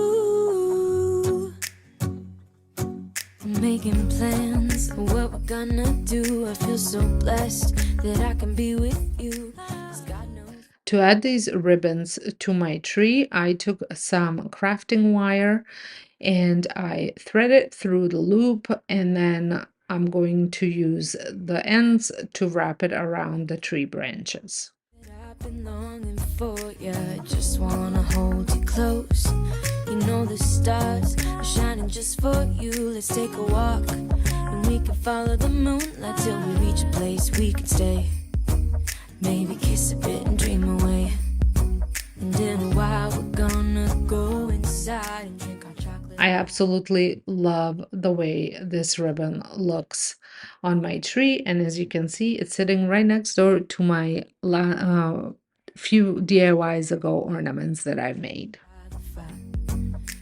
I'm making plans for what we're gonna do. I feel so blessed that I can be with you. 'Cause God knows. To add these ribbons to my tree, I took some crafting wire and I thread it through the loop, and then I'm going to use the ends to wrap it around the tree branches. I've been longing for you, just wanna hold you close. You know the stars are shining just for you. Let's take a walk and we can follow the moonlight till we reach a place we can stay. Maybe kiss a bit and dream away. And in a while we're gonna go inside and drink our chocolate. I absolutely love the way this ribbon looks on my tree, and as you can see, it's sitting right next door to my few DIYs ago ornaments that I've made.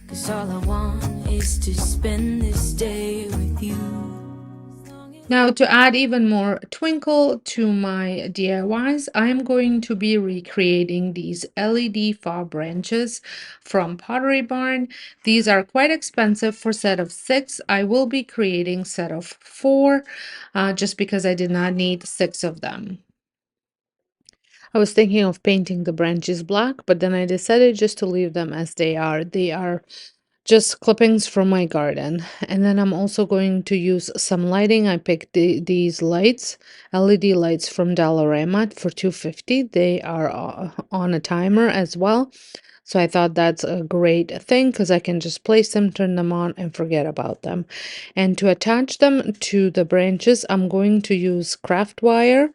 Cause all I want is to spend this day with you. Now, to add even more twinkle to my DIYs, I'm going to be recreating these LED faux branches from Pottery Barn. These are quite expensive for set of 6. I will be creating set of 4 just because I did not need 6 of them. I was thinking of painting the branches black, but then I decided just to leave them as they are. They are just clippings from my garden. And then I'm also going to use some lighting. I picked these lights, LED lights from Dollarama for 250. They are on a timer as well. So I thought that's a great thing because I can just place them, turn them on, and forget about them. And to attach them to the branches, I'm going to use craft wire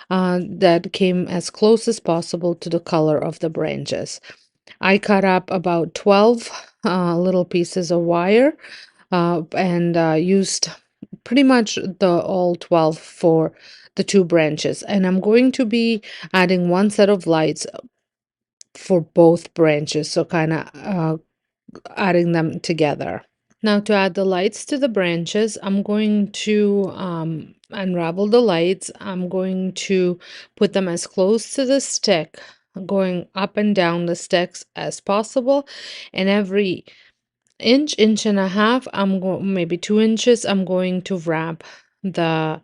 that came as close as possible to the color of the branches. I cut up about 12 little pieces of wire and used pretty much the all 12 for the 2 branches. And I'm going to be adding one set of lights for both branches, so kind of adding them together. Now to add the lights to the branches, I'm going to unravel the lights. I'm going to put them as close to the stick, going up and down the sticks as possible. And every inch and a half, I'm going maybe 2 inches, I'm going to wrap the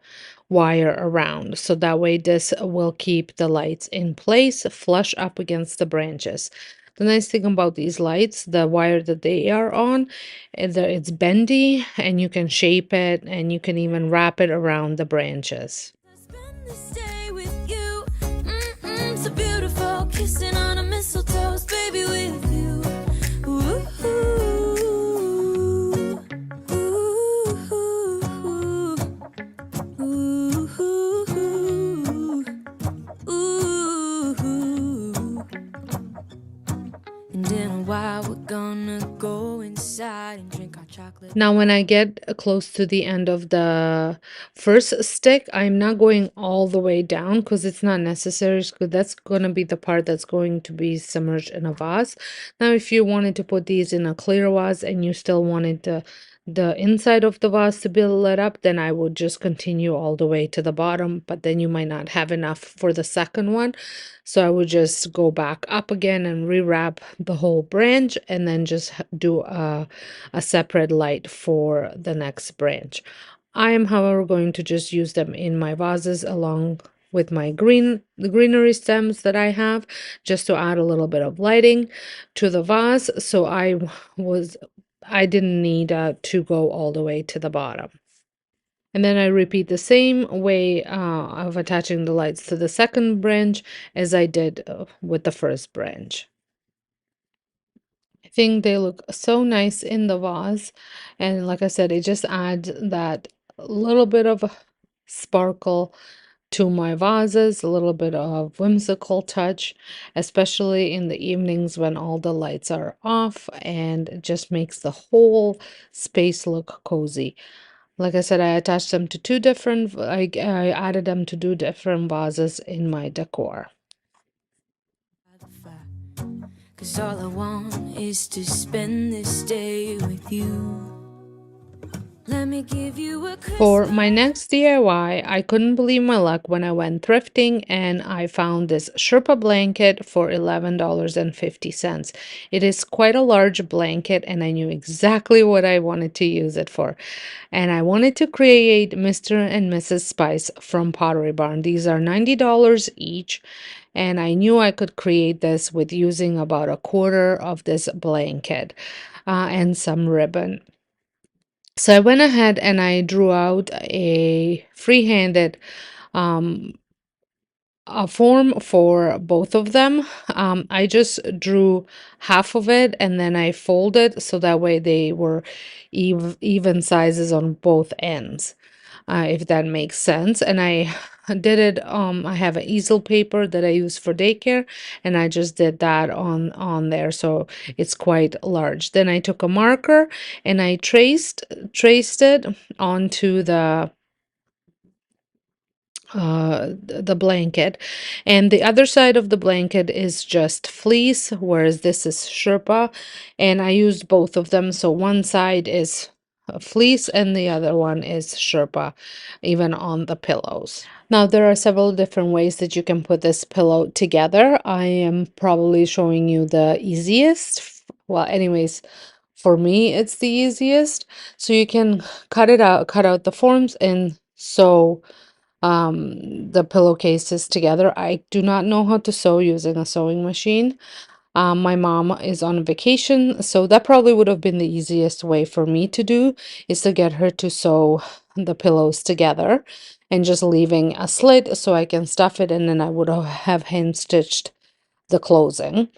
wire around. So that way this will keep the lights in place, flush up against the branches. The nice thing about these lights, the wire that they are on, is that it's bendy and you can shape it and you can even wrap it around the branches. Spend this day with you. So beautiful, kissing on a mistletoe, baby, with you. Ooh, ooh, ooh, ooh. And in a while we're gonna go inside and drink our chocolate. Now, when I get close to the end of the first stick, I'm not going all the way down because it's not necessary. Because that's going to be the part that's going to be submerged in a vase. Now, if you wanted to put these in a clear vase and you still wanted the inside of the vase to be lit up, then I would just continue all the way to the bottom, but then you might not have enough for the second one. So I would just go back up again and rewrap the whole branch and then just do a separate light for the next branch. I am, however, going to just use them in my vases along with my the greenery stems that I have, just to add a little bit of lighting to the vase. So I didn't need to go all the way to the bottom. And then I repeat the same way of attaching the lights to the second branch as I did with the first branch. I think they look so nice in the vase. And like I said, it just adds that little bit of sparkle to my vases, a little bit of whimsical touch, especially in the evenings when all the lights are off, and it just makes the whole space look cozy. Like I said, I attached them to I added them to 2 different vases in my decor. Cause all I want is to spend this day with you. Let me give you a For my next DIY, I couldn't believe my luck when I went thrifting and I found this Sherpa blanket for $11.50. It is quite a large blanket and I knew exactly what I wanted to use it for. And I wanted to create Mr. and Mrs. Spice from Pottery Barn. These are $90 each. And I knew I could create this with using about a quarter of this blanket and some ribbon. So I went ahead and I drew out a free-handed a form for both of them. I just drew half of it and then I folded so that way they were even sizes on both ends, if that makes sense. And I did it, I have an easel paper that I use for daycare, and I just did that on there, so it's quite large. Then I took a marker and I traced it onto the the blanket, and the other side of the blanket is just fleece, whereas this is Sherpa, and I used both of them. So one side is fleece and the other one is Sherpa, even on the pillows. Now there are several different ways that you can put this pillow together. I am probably showing you the easiest. Well, anyways, for me it's the easiest. So you can cut out the forms and sew the pillowcases together. I do not know how to sew using a sewing machine. My mom is on vacation, so that probably would have been the easiest way for me to do, is to get her to sew the pillows together and just leaving a slit so I can stuff it, and then I would have hand stitched the closing.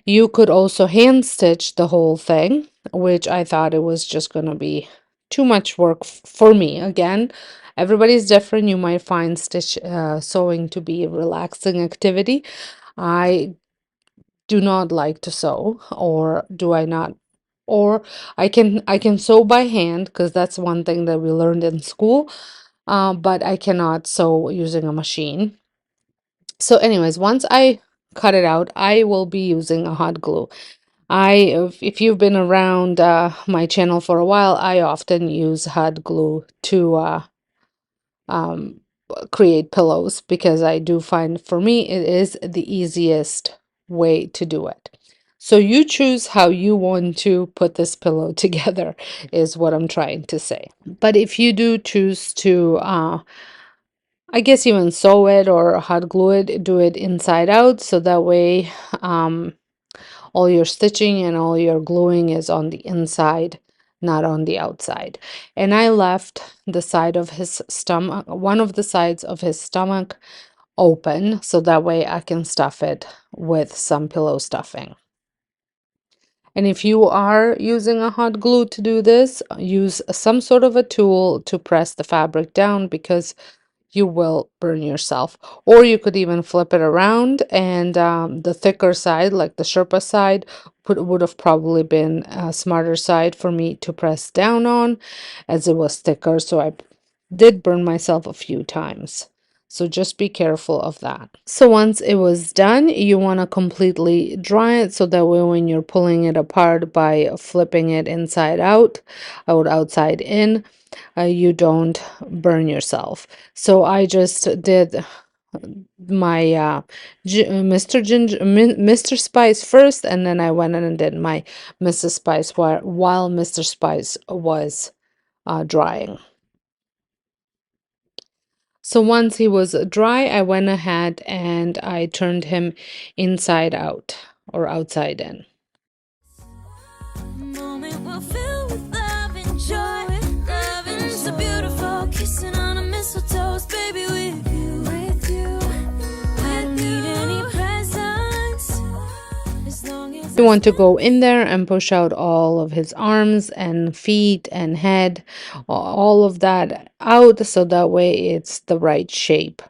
You could also hand stitch the whole thing, which I thought it was just going to be too much work for me. Again, everybody's different. You might find sewing to be a relaxing activity. I do not like to sew, or do I not? Or I can sew by hand because that's one thing that we learned in school. But I cannot sew using a machine. So, anyways, once I cut it out, I will be using a hot glue. If you've been around my channel for a while, I often use hot glue to um, create pillows because I do find for me it is the easiest way to do it. So you choose how you want to put this pillow together, is what I'm trying to say. But if you do choose to, I guess even sew it or hot glue it, do it inside out, so that way all your stitching and all your gluing is on the inside, not on the outside. And I left the side of his stomach, one of the sides of his stomach open, so that way I can stuff it with some pillow stuffing. And if you are using a hot glue to do this, use some sort of a tool to press the fabric down, because you will burn yourself. Or you could even flip it around, and the thicker side, like the Sherpa side, would have probably been a smarter side for me to press down on, as it was thicker. So I did burn myself a few times. So just be careful of that. So once it was done, you want to completely dry it, so that way when you're pulling it apart by flipping it inside out, outside in, you don't burn yourself. So I just did my Mr. Spice first, and then I went in and did my Mrs. Spice while Mr. Spice was drying. So once he was dry, I went ahead and I turned him inside out, or outside in. Moment we'll fill with love and joy. Loving so beautiful, kissing on a mistletoe, baby, with you, with you. I don't need any presents, as long as You want to go in there and push out all of his arms and feet and head, all of that out, so that way it's the right shape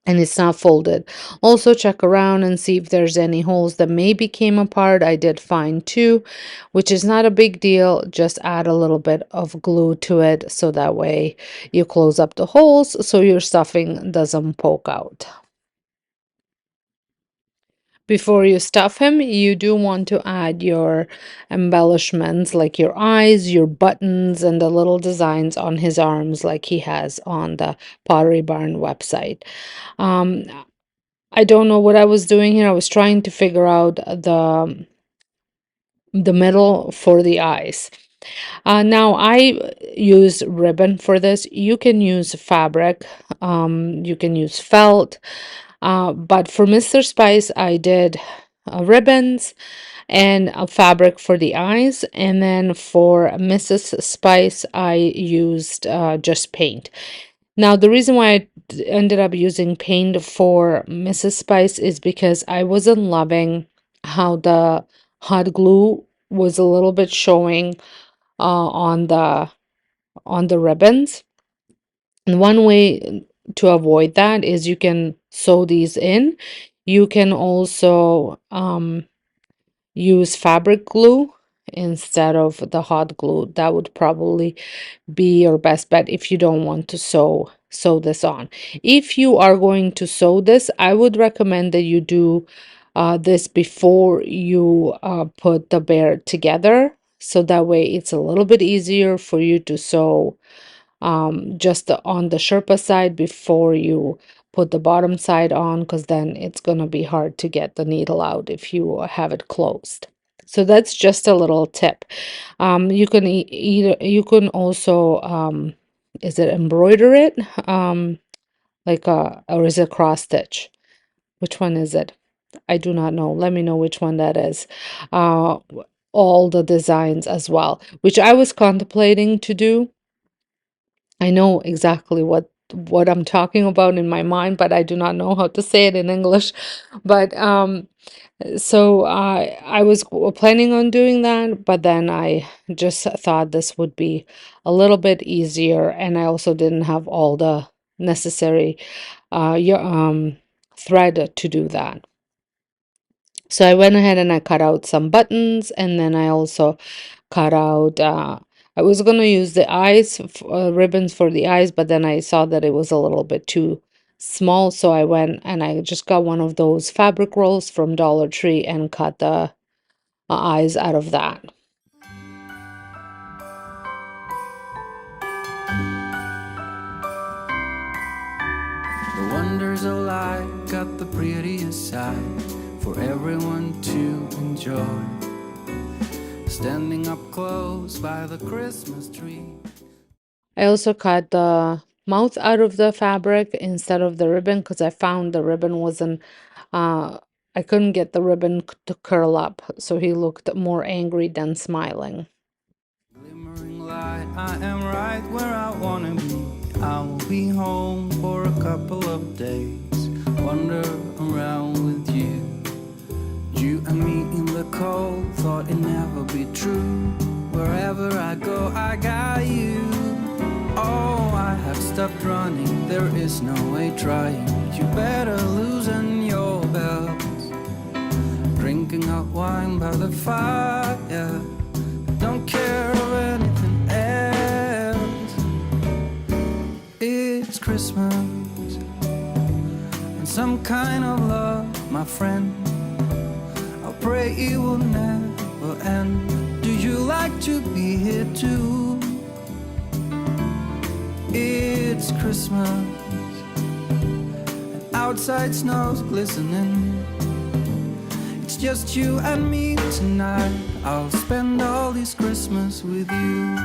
and it's not folded. Also check around and see if there's any holes that maybe came apart. I did find two, which is not a big deal. Just add a little bit of glue to it, so that way you close up the holes so your stuffing doesn't poke out. Before you stuff him, you do want to add your embellishments, like your eyes, your buttons, and the little designs on his arms like he has on the Pottery Barn website. Um, I don't know what I was doing here. I was trying to figure out the middle for the eyes. Now I use ribbon for this. You can use fabric, you can use felt, but for Mr. Spice, I did ribbons and a fabric for the eyes, and then for Mrs. Spice, I used just paint. Now, the reason why I ended up using paint for Mrs. Spice is because I wasn't loving how the hot glue was a little bit showing on the ribbons. And one way to avoid that is you can sew these in. You can also use fabric glue instead of the hot glue. That would probably be your best bet if you don't want to sew this on. If you are going to sew this, I would recommend that you do this before you put the bear together, so that way it's a little bit easier for you to sew just on the Sherpa side before you put the bottom side on, because then it's going to be hard to get the needle out if you have it closed. So that's just a little tip. You can either you can also is it embroider it like or is it cross stitch? Which one is it? I do not know. Let me know which one that is. Uh, all the designs as well, which I was contemplating to do. I know exactly what I'm talking about in my mind, but I do not know how to say it in English. But so I was planning on doing that, but then I just thought this would be a little bit easier, and I also didn't have all the necessary thread to do that. So I went ahead and I cut out some buttons, and then I also cut out I was going to use the eyes ribbons for the eyes, but then I saw that it was a little bit too small, so I went and I just got one of those fabric rolls from Dollar Tree and cut the eyes out of that. The wonders of life got the prettiest side for everyone to enjoy. Standing up close by the Christmas tree. I also cut the mouth out of the fabric instead of the ribbon, because I found the ribbon wasn't I couldn't get the ribbon to curl up, so he looked more angry than smiling. Glimmering light, I am right where I wanna be. I will be home for a couple of days. Wander around with you. You and me in the cold, thought it'd never be true. Wherever I go, I got you. Oh, I have stopped running, there is no way trying. You better loosen your belts. Drinking hot wine by the fire. Don't care of anything else. It's Christmas and some kind of love, my friend. I'll pray it will never end. Do you like to be here too? It's Christmas and outside snow's glistening. It's just you and me tonight. I'll spend all this Christmas with you.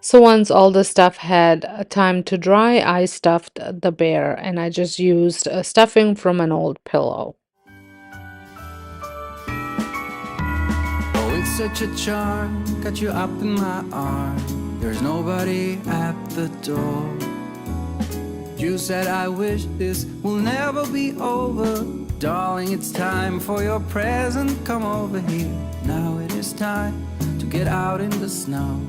So once all the stuff had time to dry, I stuffed the bear, and I just used stuffing from an old pillow. Oh, it's such a charm, got you up in my arms. There's nobody at the door. You said I wish this will never be over. Darling, it's time for your present. Come over here. Now it is time to get out in the snow,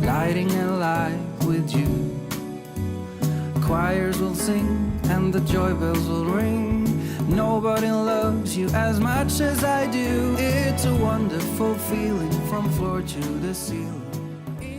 lighting a light with you. Choirs will sing and the joy bells will ring. Nobody loves you as much as I do. It's a wonderful feeling from floor to the ceiling.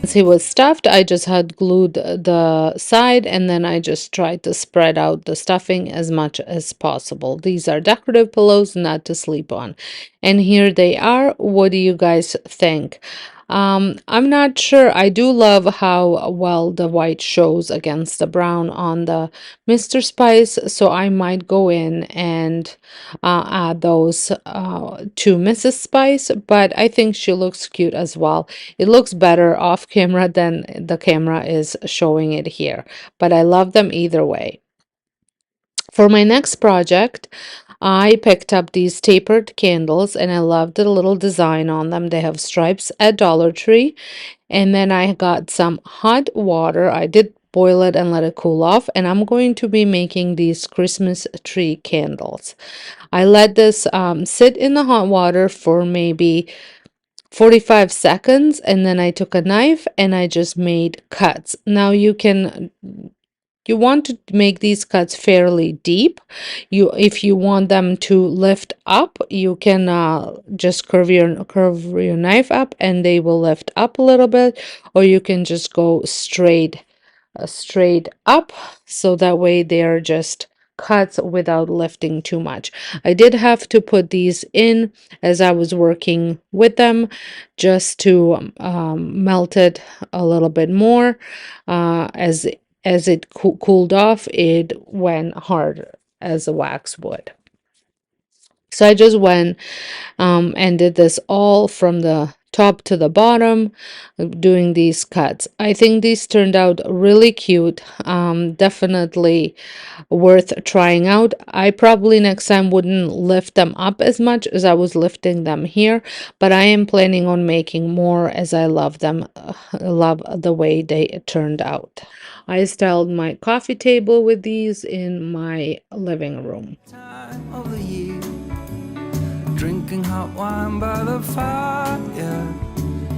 Once he was stuffed, I just had glued the side, and then I just tried to spread out the stuffing as much as possible. These are decorative pillows, not to sleep on. And here they are. What do you guys think? I'm not sure. I do love how well the white shows against the brown on the Mr. Spice, so I might go in and add those to Mrs. Spice, but I think she looks cute as well. It looks better off camera than the camera is showing it here, but I love them either way. For my next project, I picked up these tapered candles, and I love the little design on them. They have stripes at Dollar Tree. And then I got some hot water. I did boil it and let it cool off, and I'm going to be making these Christmas tree candles. I let this sit in the hot water for maybe 45 seconds, and then I took a knife and I just made cuts. Now you can you want to make these cuts fairly deep. If you want them to lift up, you can just curve your knife up and they will lift up a little bit, or you can just go straight up, so that way they are just cuts without lifting too much. I did have to put these in as I was working with them, just to melt it a little bit more. As it cooled off, it went hard as a wax would. So I just went and did this all from the top to the bottom, doing these cuts. I think these turned out really cute. Definitely worth trying out. I probably next time wouldn't lift them up as much as I was lifting them here, but I am planning on making more as I love them. Love the way they turned out. I styled my coffee table with these in my living room. Time of the year, drinking hot wine by the fire.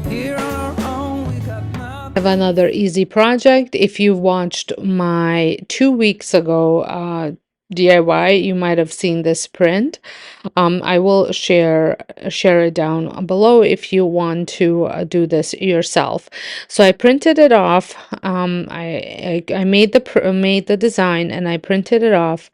Here on our own, we got nothing. Have another easy project. If you watched my 2 weeks ago DIY, you might have seen this print. I will share it down below if you want to do this yourself. So I printed it off. I made the design and I printed it off,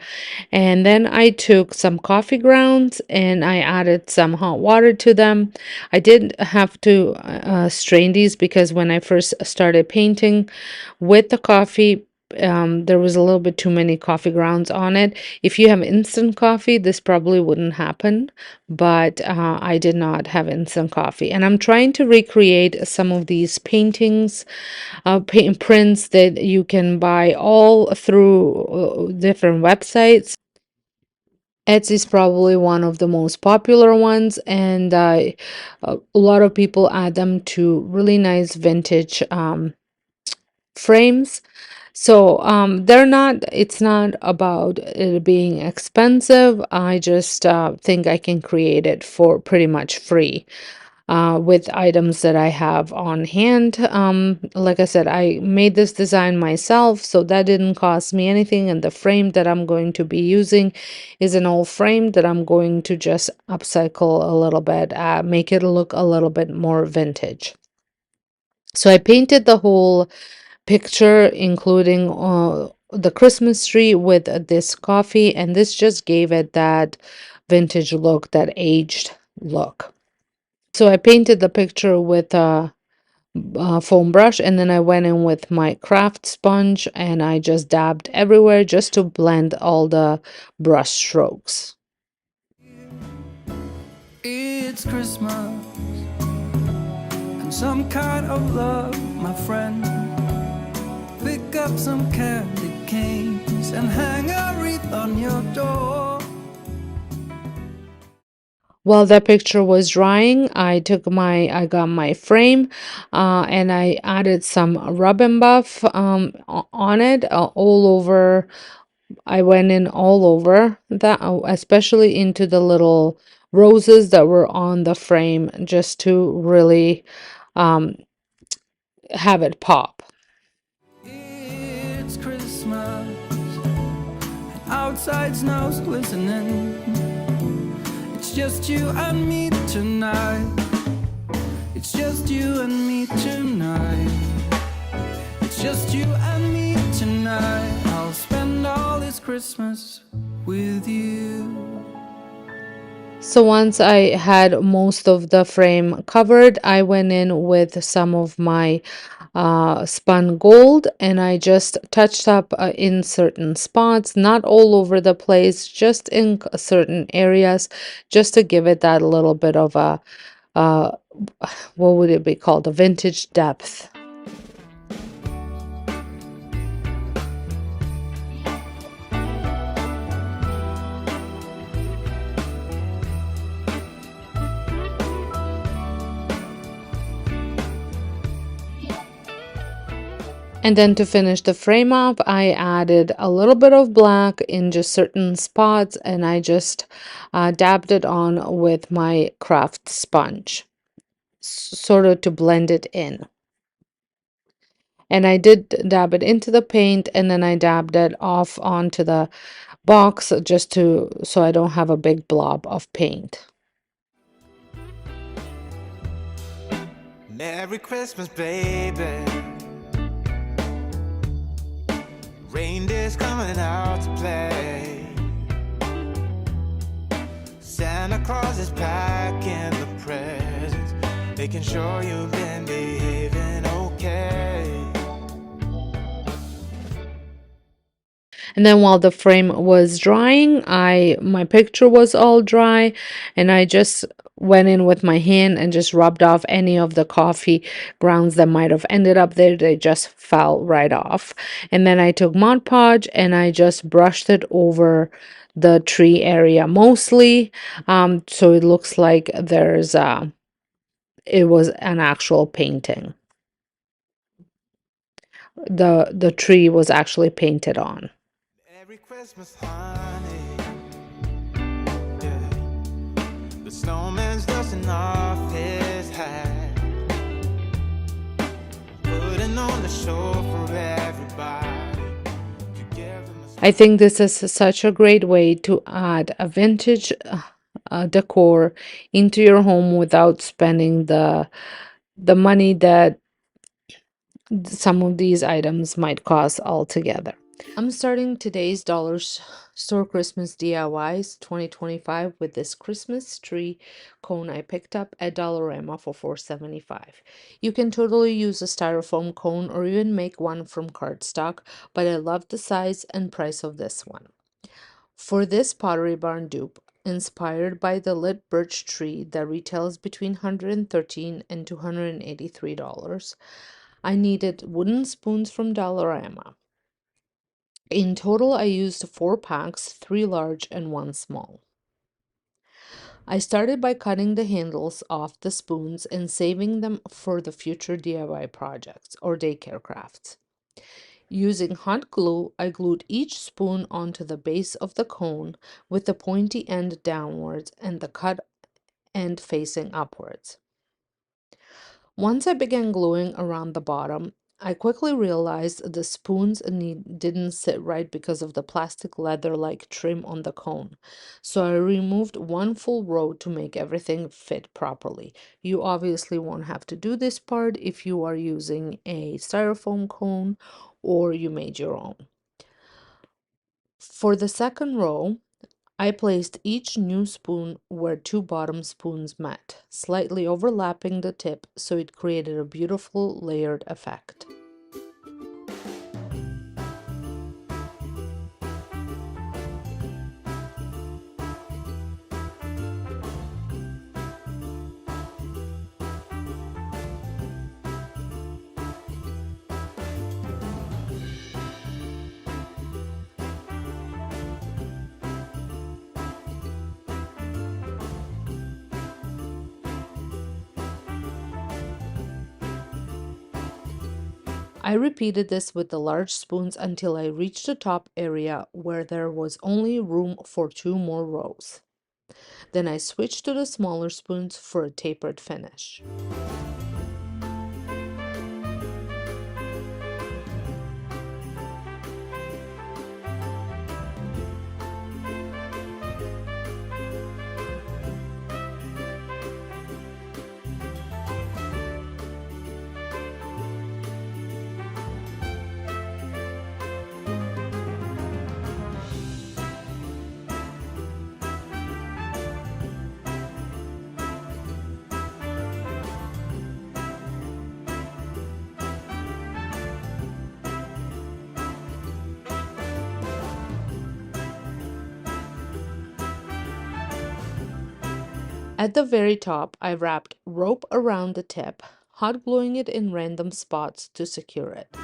and then I took some coffee grounds and I added some hot water to them. I did have to strain these because when I first started painting with the coffee, there was a little bit too many coffee grounds on it. If you have instant coffee, this probably wouldn't happen, but I did not have instant coffee. And I'm trying to recreate some of these paintings, prints that you can buy all through different websites. Etsy is probably one of the most popular ones, and a lot of people add them to really nice vintage frames. So it's not about it being expensive. I just think I can create it for pretty much free with items that I have on hand. Like I said, I made this design myself, so that didn't cost me anything. And the frame that I'm going to be using is an old frame that I'm going to just upcycle a little bit, make it look a little bit more vintage. So I painted the whole picture, including the Christmas tree with this coffee, and this just gave it that vintage look, that aged look. So I painted the picture with a foam brush, and then I went in with my craft sponge and I just dabbed everywhere just to blend all the brush strokes. It's Christmas and some kind of love, my friend. Pick up some candy canes and hang a wreath on your door. While that picture was drying, I got my frame, and I added some rub and buff on it, all over. I went in all over that, especially into the little roses that were on the frame, just to really um, have it pop. It's Christmas and outside snow's glistening. It's just you and me tonight. It's just you and me tonight. It's just you and me tonight. I'll spend all this Christmas with you. So once I had most of the frame covered, I went in with some of my spun gold, and I just touched up in certain spots, not all over the place, just in certain areas, just to give it that little bit of a uh, what would it be called, a vintage depth. And then to finish the frame up, I added a little bit of black in just certain spots, and I just dabbed it on with my craft sponge, sort of to blend it in. And I did dab it into the paint, and then I dabbed it off onto the box just to so I don't have a big blob of paint. Merry Christmas, baby. Reindeer's coming out to play. Santa Claus is packing the presents, making sure you've been behaving okay. And then while the frame was drying, my picture was all dry, and I just went in with my hand and just rubbed off any of the coffee grounds that might have ended up there. They just fell right off. And then I took Mod Podge and I just brushed it over the tree area mostly, so it looks like it was an actual painting. The tree was actually painted on. Merry Christmas, honey. Yeah. The snowman's dusting off his hat, putting on the show for everybody to give him I think this is such a great way to add a vintage decor into your home without spending the money that some of these items might cost altogether. I'm starting today's dollar store Christmas DIYs 2025 with this Christmas tree cone I picked up at Dollarama for $4.75. You can totally use a styrofoam cone or even make one from cardstock, but I love the size and price of this one. For this Pottery Barn dupe, inspired by the lit birch tree that retails between $113 and $283, I needed wooden spoons from Dollarama. In total, I used 4 packs, 3 large and 1 small. I started by cutting the handles off the spoons and saving them for the future DIY projects or daycare crafts. Using hot glue, I glued each spoon onto the base of the cone with the pointy end downwards and the cut end facing upwards. Once I began gluing around the bottom, I quickly realized the spoons didn't sit right because of the plastic leather-like trim on the cone. So I removed one full row to make everything fit properly. You obviously won't have to do this part if you are using a styrofoam cone or you made your own. For the second row, I placed each new spoon where 2 bottom spoons met, slightly overlapping the tip so it created a beautiful layered effect. I repeated this with the large spoons until I reached the top area where there was only room for 2 more rows. Then I switched to the smaller spoons for a tapered finish. At the very top, I wrapped rope around the tip, hot gluing it in random spots to secure it.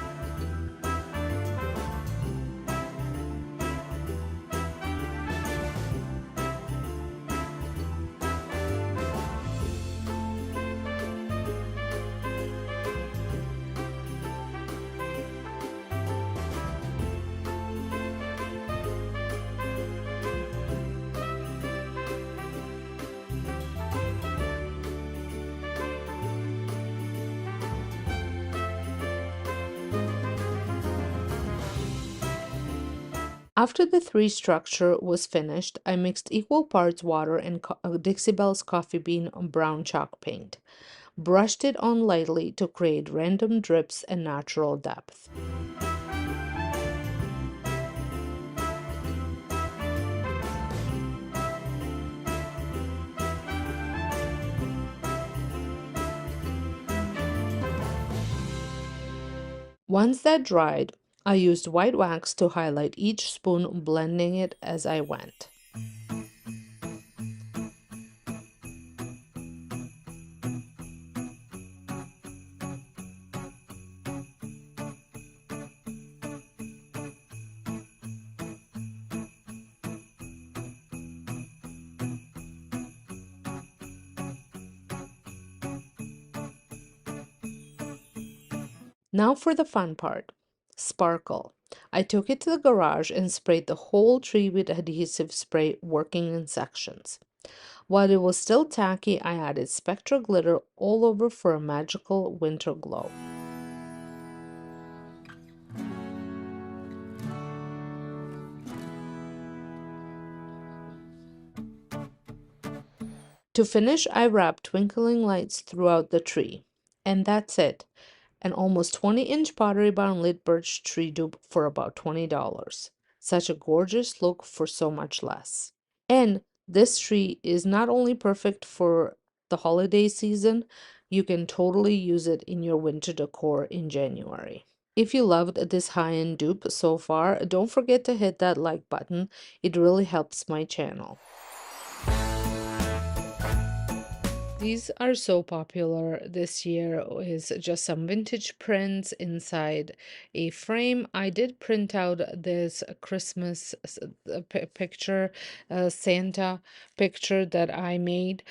After the tree structure was finished, I mixed equal parts water and Dixie Bell's coffee bean brown chalk paint, brushed it on lightly to create random drips and natural depth. Once that dried, I used white wax to highlight each spoon, blending it as I went. Now for the fun part, sparkle. I took it to the garage and sprayed the whole tree with adhesive spray, working in sections. While it was still tacky, I added spectral glitter all over for a magical winter glow. To finish, I wrapped twinkling lights throughout the tree. And that's it. An almost 20-inch Pottery Barn lit birch tree dupe for about $20. Such a gorgeous look for so much less. And this tree is not only perfect for the holiday season, you can totally use it in your winter decor in January. If you loved this high-end dupe so far, don't forget to hit that like button. It really helps my channel. These are so popular this year is just some vintage prints inside a frame. I did print out this Christmas picture, Santa picture that I made,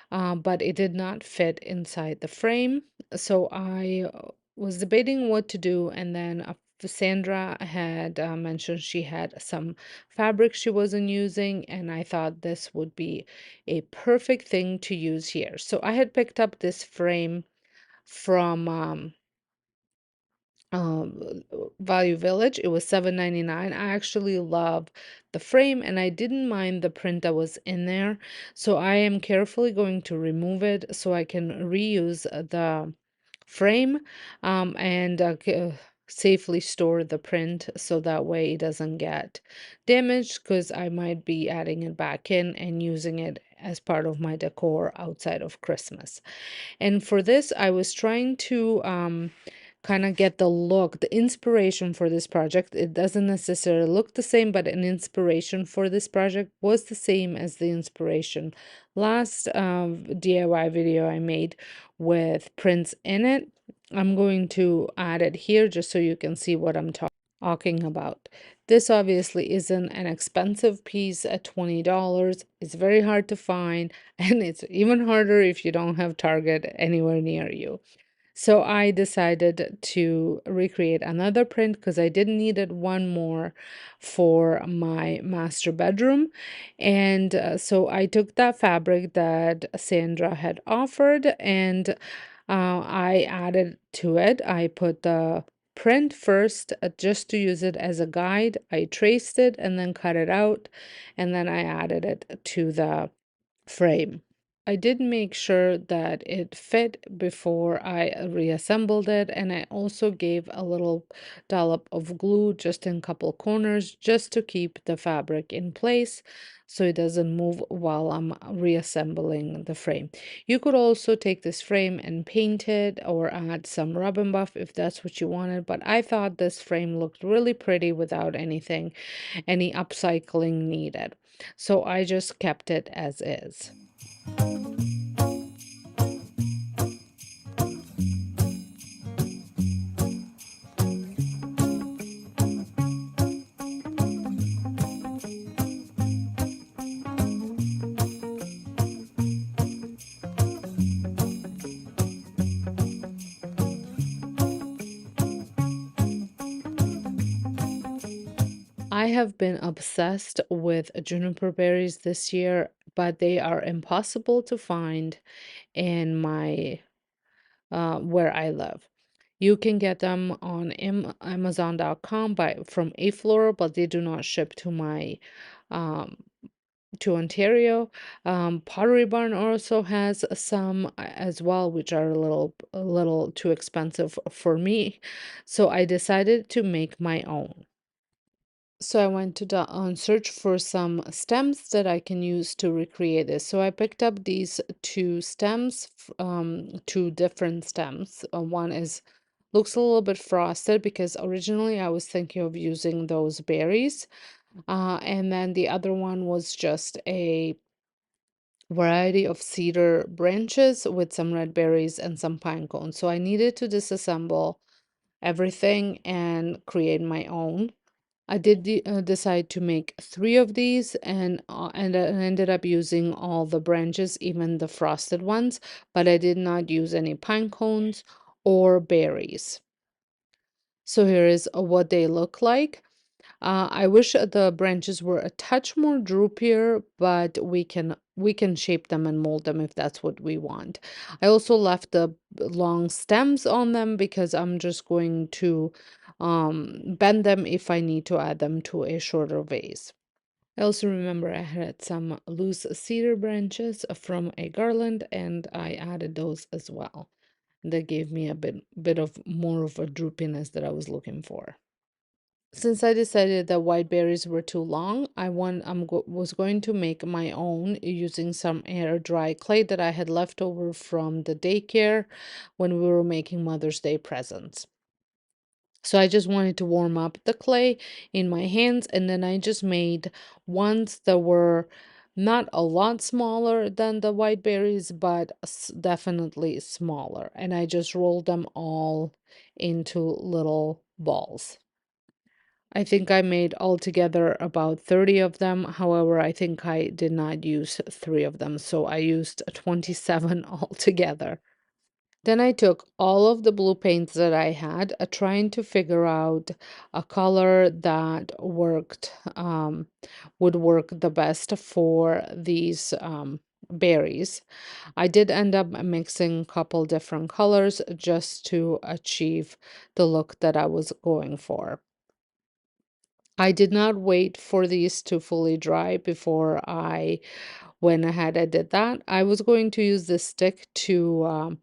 but it did not fit inside the frame. So I was debating what to do, and then Sandra had mentioned she had some fabric she wasn't using, and I thought this would be a perfect thing to use here. So I had picked up this frame from Value Village. It was $7.99. I actually love the frame and I didn't mind the print that was in there. So I am carefully going to remove it so I can reuse the frame and safely store the print so that way it doesn't get damaged, because I might be adding it back in and using it as part of my decor outside of Christmas. And for this, I was trying to kind of get the look, the inspiration for this project. It doesn't necessarily look the same, but an inspiration for this project was the same as the inspiration last DIY video I made with prints in it. I'm going to add it here just so you can see what I'm talking about. This obviously isn't an expensive piece at $20. It's very hard to find, and it's even harder if you don't have Target anywhere near you. So I decided to recreate another print because I did needed one more for my master bedroom. And so I took that fabric that Sandra had offered and I added to it. I put the print first just to use it as a guide. I traced it and then cut it out, and then I added it to the frame. I did make sure that it fit before I reassembled it, and I also gave a little dollop of glue just in a couple corners just to keep the fabric in place so it doesn't move while I'm reassembling the frame. You could also take this frame and paint it or add some rub and buff if that's what you wanted, but I thought this frame looked really pretty without any upcycling needed. So I just kept it as is. I have been obsessed with juniper berries this year, but they are impossible to find in my where I live. You can get them on Amazon.com by from a floral, but they do not ship to my um, to Ontario. Pottery Barn also has some as well, which are a little too expensive for me. So I decided to make my own. So I went to the on search for some stems that I can use to recreate this. So I picked up these two stems, two different stems. One is looks a little bit frosted because originally I was thinking of using those berries. And then the other one was just a variety of cedar branches with some red berries and some pine cones. So I needed to disassemble everything and create my own. I did decide to make three of these, and I ended up using all the branches, even the frosted ones, but I did not use any pine cones or berries. So here is what they look like. I wish the branches were a touch more droopier, but we can shape them and mold them if that's what we want. I also left the long stems on them because I'm just going to bend them if I need to add them to a shorter vase. I also remember I had some loose cedar branches from a garland and I added those as well. That gave me a bit of more of a droopiness that I was looking for. Since I decided that white berries were too long, was going to make my own using some air dry clay that I had left over from the daycare when we were making Mother's Day presents. So I just wanted to warm up the clay in my hands, and then I just made ones that were not a lot smaller than the white berries, but definitely smaller. And I just rolled them all into little balls. I think I made altogether about 30 of them. However, I think I did not use three of them, so I used 27 altogether. Then I took all of the blue paints that I had, trying to figure out a color that would work the best for these berries. I did end up mixing a couple different colors just to achieve the look that I was going for. I did not wait for these to fully dry before I went ahead and did that. I was going to use this stick to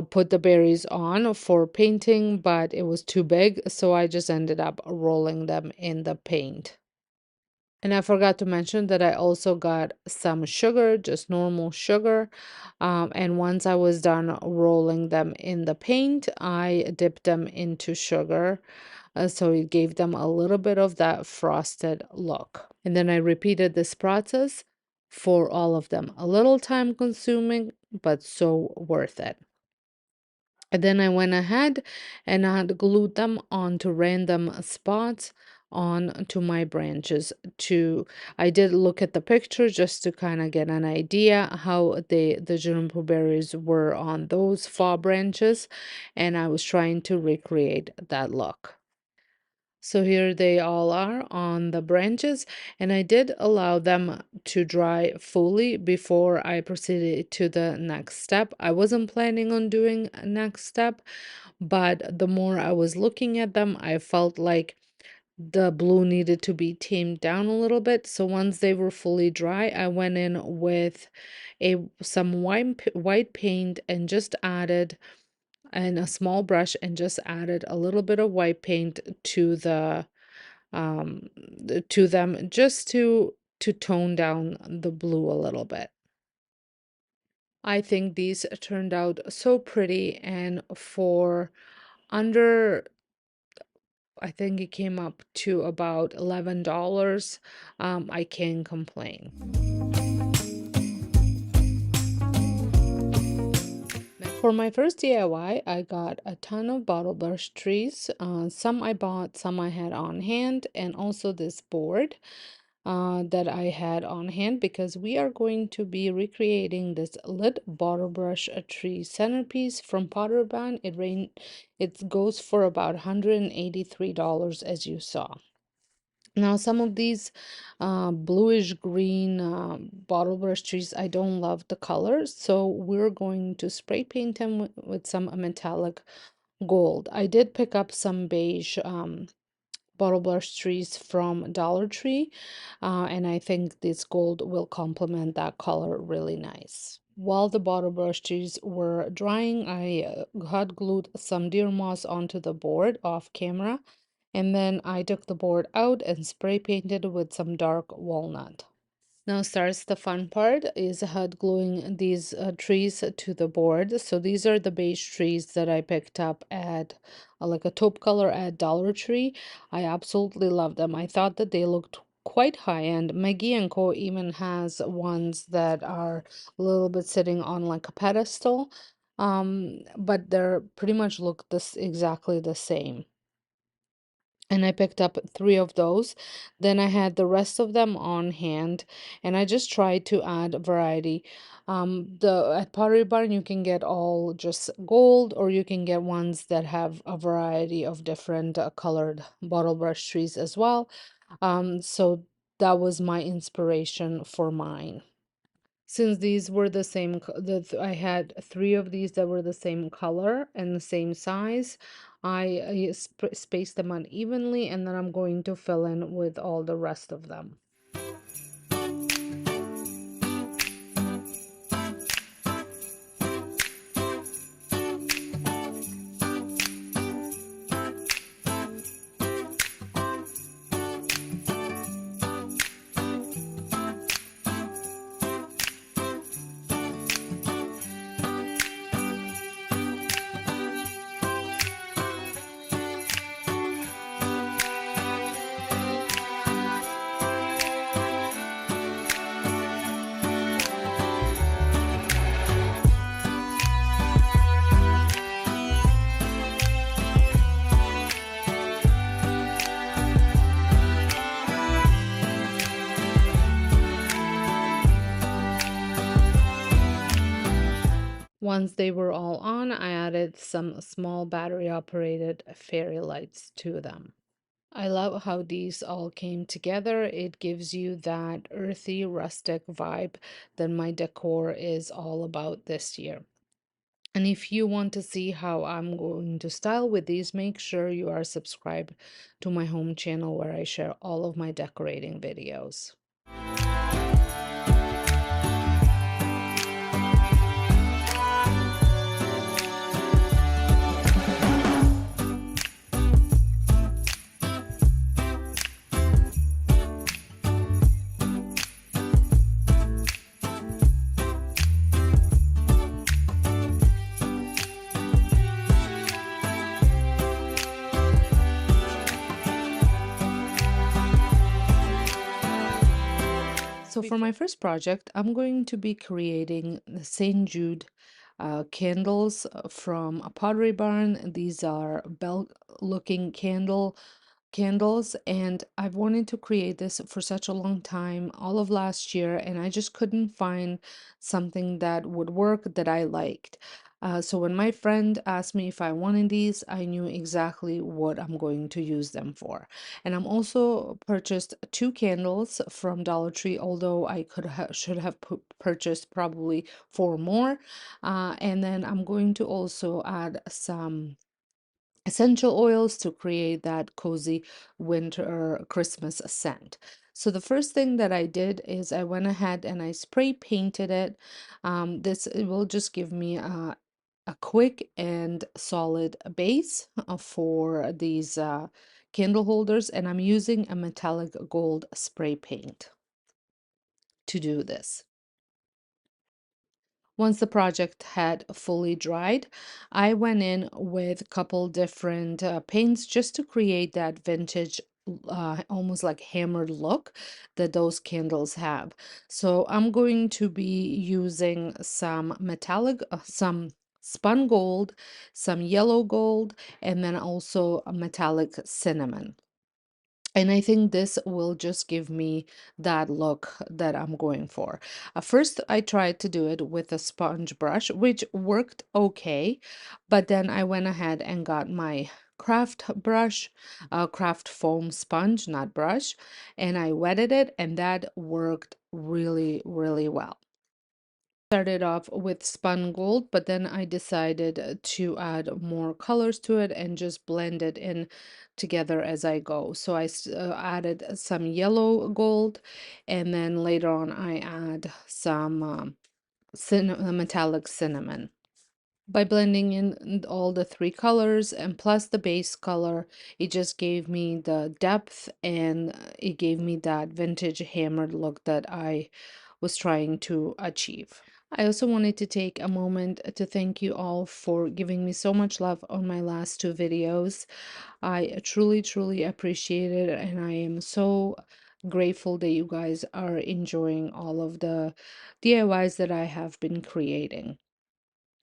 put the berries on for painting, but it was too big, so I just ended up rolling them in the paint. And I forgot to mention that I also got some sugar, just normal sugar. And once I was done rolling them in the paint, I dipped them into sugar. So it gave them a little bit of that frosted look. And then I repeated this process for all of them. A little time consuming, but so worth it. And then I went ahead and I had glued them onto random spots on to my branches to I did look at the picture just to kind of get an idea how the juniper berries were on those faux branches, and I was trying to recreate that look. So here they all are on the branches, and I did allow them to dry fully before I proceeded to the next step. I wasn't planning on doing a next step, but the more I was looking at them, I felt like the blue needed to be tamed down a little bit. So once they were fully dry, I went in with some white paint and just added and a small brush and just added a little bit of white paint um to them just to tone down the blue a little bit. I think these turned out so pretty, and for under I think it came up to about $11. I can't complain. For my first DIY, I got a ton of bottle brush trees. Some I bought, some I had on hand, and also this board that I had on hand because we are going to be recreating this lit bottle brush tree centerpiece from Pottery Barn. It goes for about $183 as you saw. Now, some of these bluish green bottle brush trees, I don't love the colors, so we're going to spray paint them with some metallic gold. I did pick up some beige bottle brush trees from Dollar Tree, and I think this gold will complement that color really nice. While the bottle brush trees were drying, I hot glued some deer moss onto the board off camera, and then I took the board out and spray painted with some dark walnut. Now starts the fun part is hot gluing these trees to the board. So these are the beige trees that I picked up at like a taupe color at Dollar Tree. I absolutely love them. I thought that they looked quite high end. McGee Co even has ones that are a little bit sitting on like a pedestal. But they're pretty much look this exactly the same, and I picked up three of those. Then I had the rest of them on hand, and I just tried to add variety. The at Pottery Barn you can get all just gold, or you can get ones that have a variety of different colored bottle brush trees as well. So that was my inspiration for mine. Since these were the same, I had three of these that were the same color and the same size. I spaced them out evenly, and then I'm going to fill in with all the rest of them. Once they were all on, I added some small battery operated fairy lights to them. I love how these all came together. It gives you that earthy, rustic vibe that my decor is all about this year. And if you want to see how I'm going to style with these, make sure you are subscribed to my home channel where I share all of my decorating videos. So for my first project, I'm going to be creating the St. Jude candles from a Pottery Barn. These are bell looking candles, and I've wanted to create this for such a long time, all of last year, and I just couldn't find something that would work that I liked. So when my friend asked me if I wanted these, I knew exactly what I'm going to use them for. And I'm also purchased two candles from Dollar Tree, although I should have purchased probably four more. And then I'm going to also add some essential oils to create that cozy winter Christmas scent. So the first thing that I did is I went ahead and I spray painted it. This it will just give me a quick and solid base for these candle holders, and I'm using a metallic gold spray paint to do this. Once the project had fully dried, I went in with a couple different paints just to create that vintage, almost like hammered look that those candles have. So I'm going to be using some metallic, some spun gold, some yellow gold, and then also a metallic cinnamon. And I think this will just give me that look that I'm going for. First, I tried to do it with a sponge brush, which worked okay. But then I went ahead and got my craft brush, craft foam sponge, not brush, and I wetted it, and that worked really, really well. started off with spun gold, but then I decided to add more colors to it and just blend it in together as I go. So added some yellow gold, and then later on I add some metallic cinnamon. By blending in all the three colors and plus the base color, it just gave me the depth, and it gave me that vintage hammered look that I was trying to achieve. I also wanted to take a moment to thank you all for giving me so much love on my last two videos. I truly, truly appreciate it, and I am so grateful that you guys are enjoying all of the DIYs that I have been creating.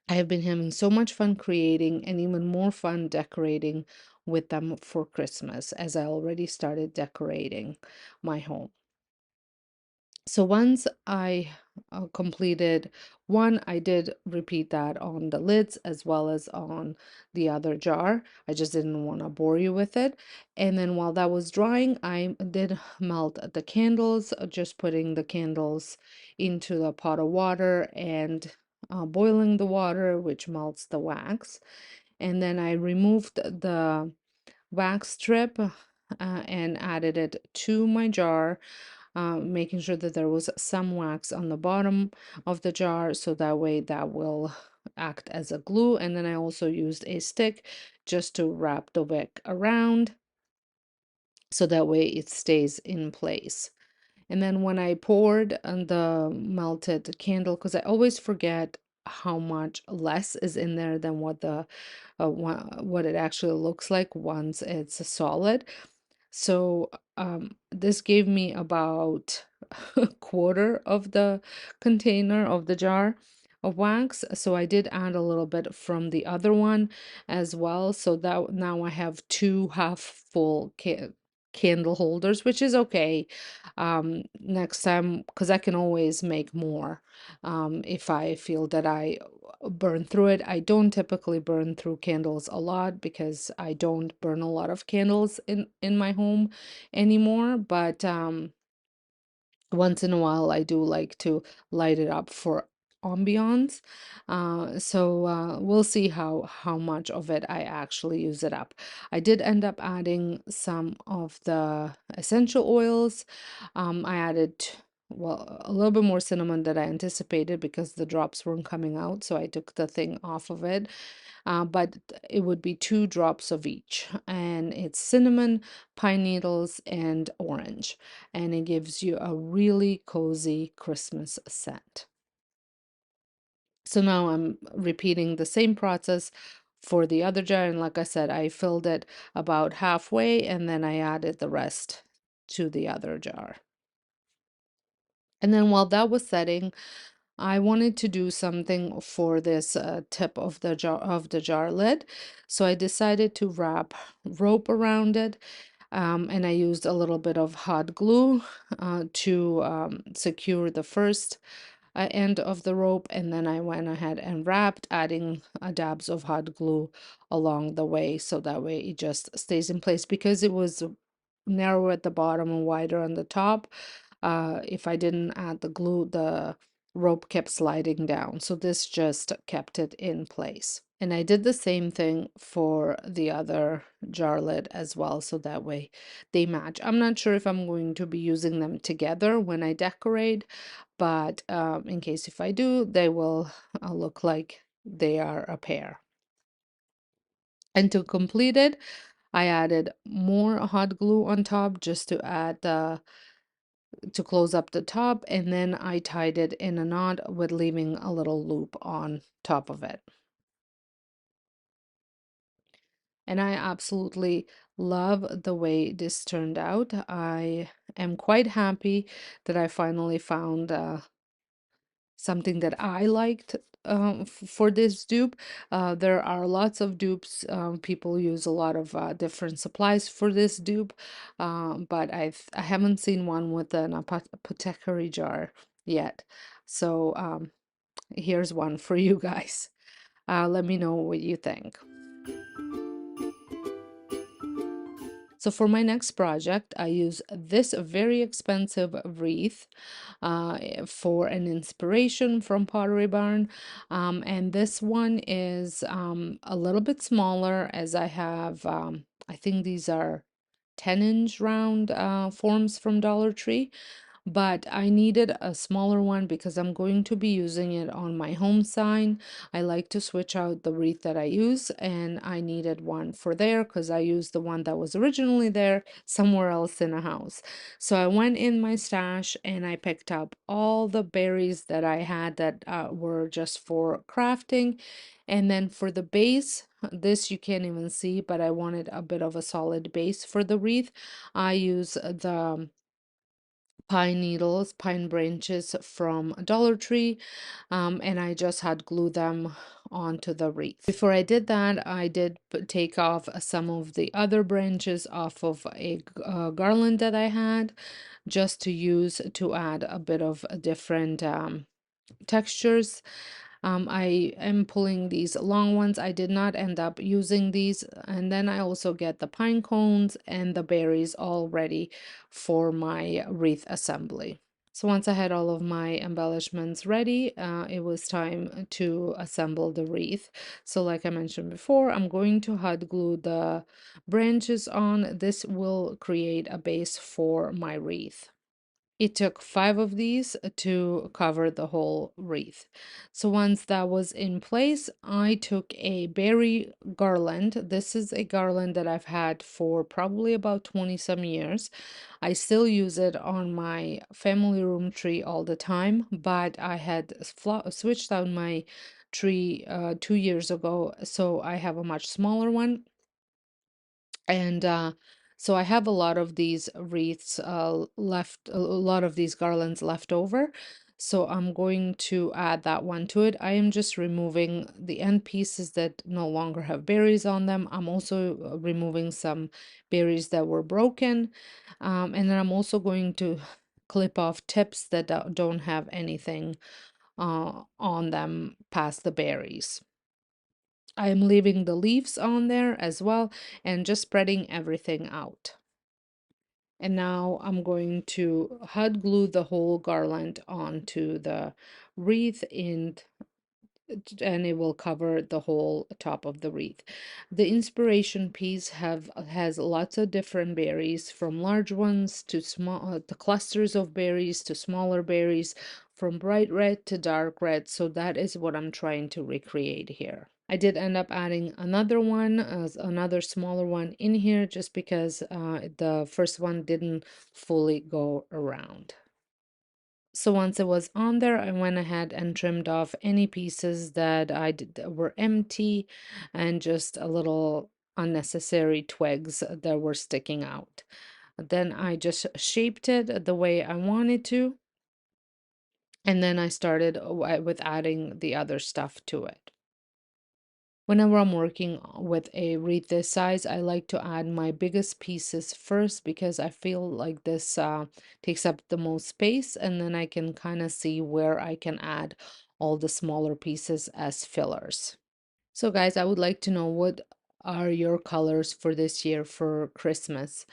I have been having so much fun creating and even more fun decorating with them for Christmas, as I already started decorating my home. So once I completed one, I did repeat that on the lids as well as on the other jar. I just didn't want to bore you with it. And then while that was drying, I did melt the candles, just putting the candles into the pot of water and boiling the water, which melts the wax. And then I removed the wax strip and added it to my jar, making sure that there was some wax on the bottom of the jar, so that way that will act as a glue. And then I also used a stick just to wrap the wick around, so that way it stays in place. And then when I poured on the melted candle, because I always forget how much less is in there than what it actually looks like once it's solid. So this gave me about a quarter of the container of the jar of wax. So I did add a little bit from the other one as well. So that now I have two half full candle holders, which is okay. Next time, because I can always make more if I feel that I burn through it. I don't typically burn through candles a lot because I don't burn a lot of candles in my home anymore, but once in a while I do like to light it up for ambiance. We'll see how much of it I actually use it up. I did end up adding some of the essential oils. I added, well, a little bit more cinnamon than I anticipated because the drops weren't coming out, so I took the thing off of it. But it would be 2 drops of each, and it's cinnamon, pine needles, and orange, and it gives you a really cozy Christmas scent. So now I'm repeating the same process for the other jar, and like I said, I filled it about halfway and then I added the rest to the other jar. And then while that was setting, I wanted to do something for this tip of the jar lid. So I decided to wrap rope around it, and I used a little bit of hot glue to secure the first end of the rope, and then I went ahead and wrapped, adding dabs of hot glue along the way, so that way it just stays in place because it was narrow at the bottom and wider on the top. If I didn't add the glue, the rope kept sliding down, so this just kept it in place. And I did the same thing for the other jar lid as well, so that way they match. I'm not sure if I'm going to be using them together when I decorate, but in case if I do, they will look like they are a pair. And to complete it, I added more hot glue on top just to add to close up the top, and then I tied it in a knot with leaving a little loop on top of it. And I absolutely love the way this turned out. I am quite happy that I finally found something that I liked for this dupe. There are lots of dupes. People use a lot of different supplies for this dupe, but I haven't seen one with an apothecary jar yet. So here's one for you guys. Let me know what you think. So for my next project, I use this very expensive wreath for an inspiration from Pottery Barn. And this one is a little bit smaller as I have, I think these are 10-inch round forms from Dollar Tree, but I needed a smaller one because I'm going to be using it on my home sign. I like to switch out the wreath that I use, and I needed one for there because I used the one that was originally there somewhere else in a house. So I went in my stash and I picked up all the berries that I had that were just for crafting. And then for the base, this you can't even see, but I wanted a bit of a solid base for the wreath. I use the pine needles, pine branches from Dollar Tree, and I just had glued them onto the wreath. Before I did that, I did take off some of the other branches off of a garland that I had just to use to add a bit of a different textures. I am pulling these long ones. I did not end up using these. And then I also get the pine cones and the berries all ready for my wreath assembly. So once I had all of my embellishments ready, it was time to assemble the wreath. So like I mentioned before, I'm going to hot glue the branches on. This will create a base for my wreath. It took 5 of these to cover the whole wreath. So once that was in place, I took a berry garland. This is a garland that I've had for probably about 20 some years. I still use it on my family room tree all the time, but I had switched out my tree 2 years ago, so I have a much smaller one. And so I have a lot of these wreaths left, a lot of these garlands left over. So I'm going to add that one to it. I am just removing the end pieces that no longer have berries on them. I'm also removing some berries that were broken. And then I'm also going to clip off tips that don't have anything on them past the berries. I am leaving the leaves on there as well and just spreading everything out. And now I'm going to hot glue the whole garland onto the wreath and it will cover the whole top of the wreath. The inspiration piece has lots of different berries, from large ones to small, the clusters of berries to smaller berries, from bright red to dark red. So that is what I'm trying to recreate here. I did end up adding another one, another smaller one in here, just because the first one didn't fully go around. So once it was on there, I went ahead and trimmed off any pieces that I did that were empty and just a little unnecessary twigs that were sticking out. Then I just shaped it the way I wanted to, and then I started with adding the other stuff to it. Whenever I'm working with a wreath this size, I like to add my biggest pieces first because I feel like this takes up the most space, and then I can kind of see where I can add all the smaller pieces as fillers. So guys, I would like to know, what are your colors for this year for Christmas?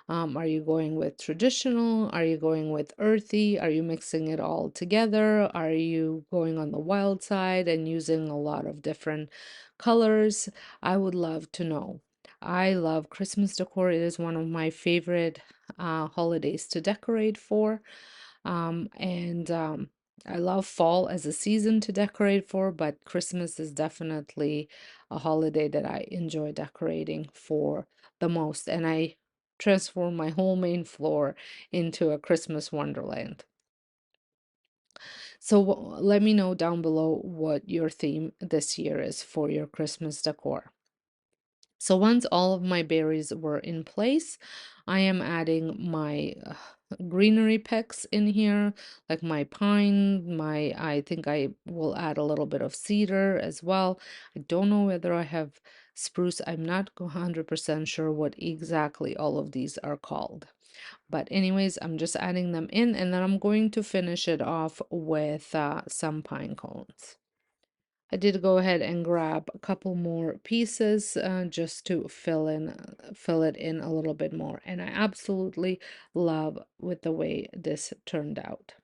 Are you going with traditional? Are you going with earthy? Are you mixing it all together? Are you going on the wild side and using a lot of different colors? I would love to know. I love Christmas decor. It is one of my favorite holidays to decorate for. And I love fall as a season to decorate for, but Christmas is definitely a holiday that I enjoy decorating for the most. And I transform my whole main floor into a Christmas wonderland. So let me know down below what your theme this year is for your Christmas decor. So once all of my berries were in place, I am adding my greenery picks in here, like my pine, I think I will add a little bit of cedar as well. I don't know whether I have spruce. I'm not 100% sure what exactly all of these are called. But anyways, I'm just adding them in, and then I'm going to finish it off with some pine cones. I did go ahead and grab a couple more pieces just to fill it in a little bit more. And I absolutely love with the way this turned out.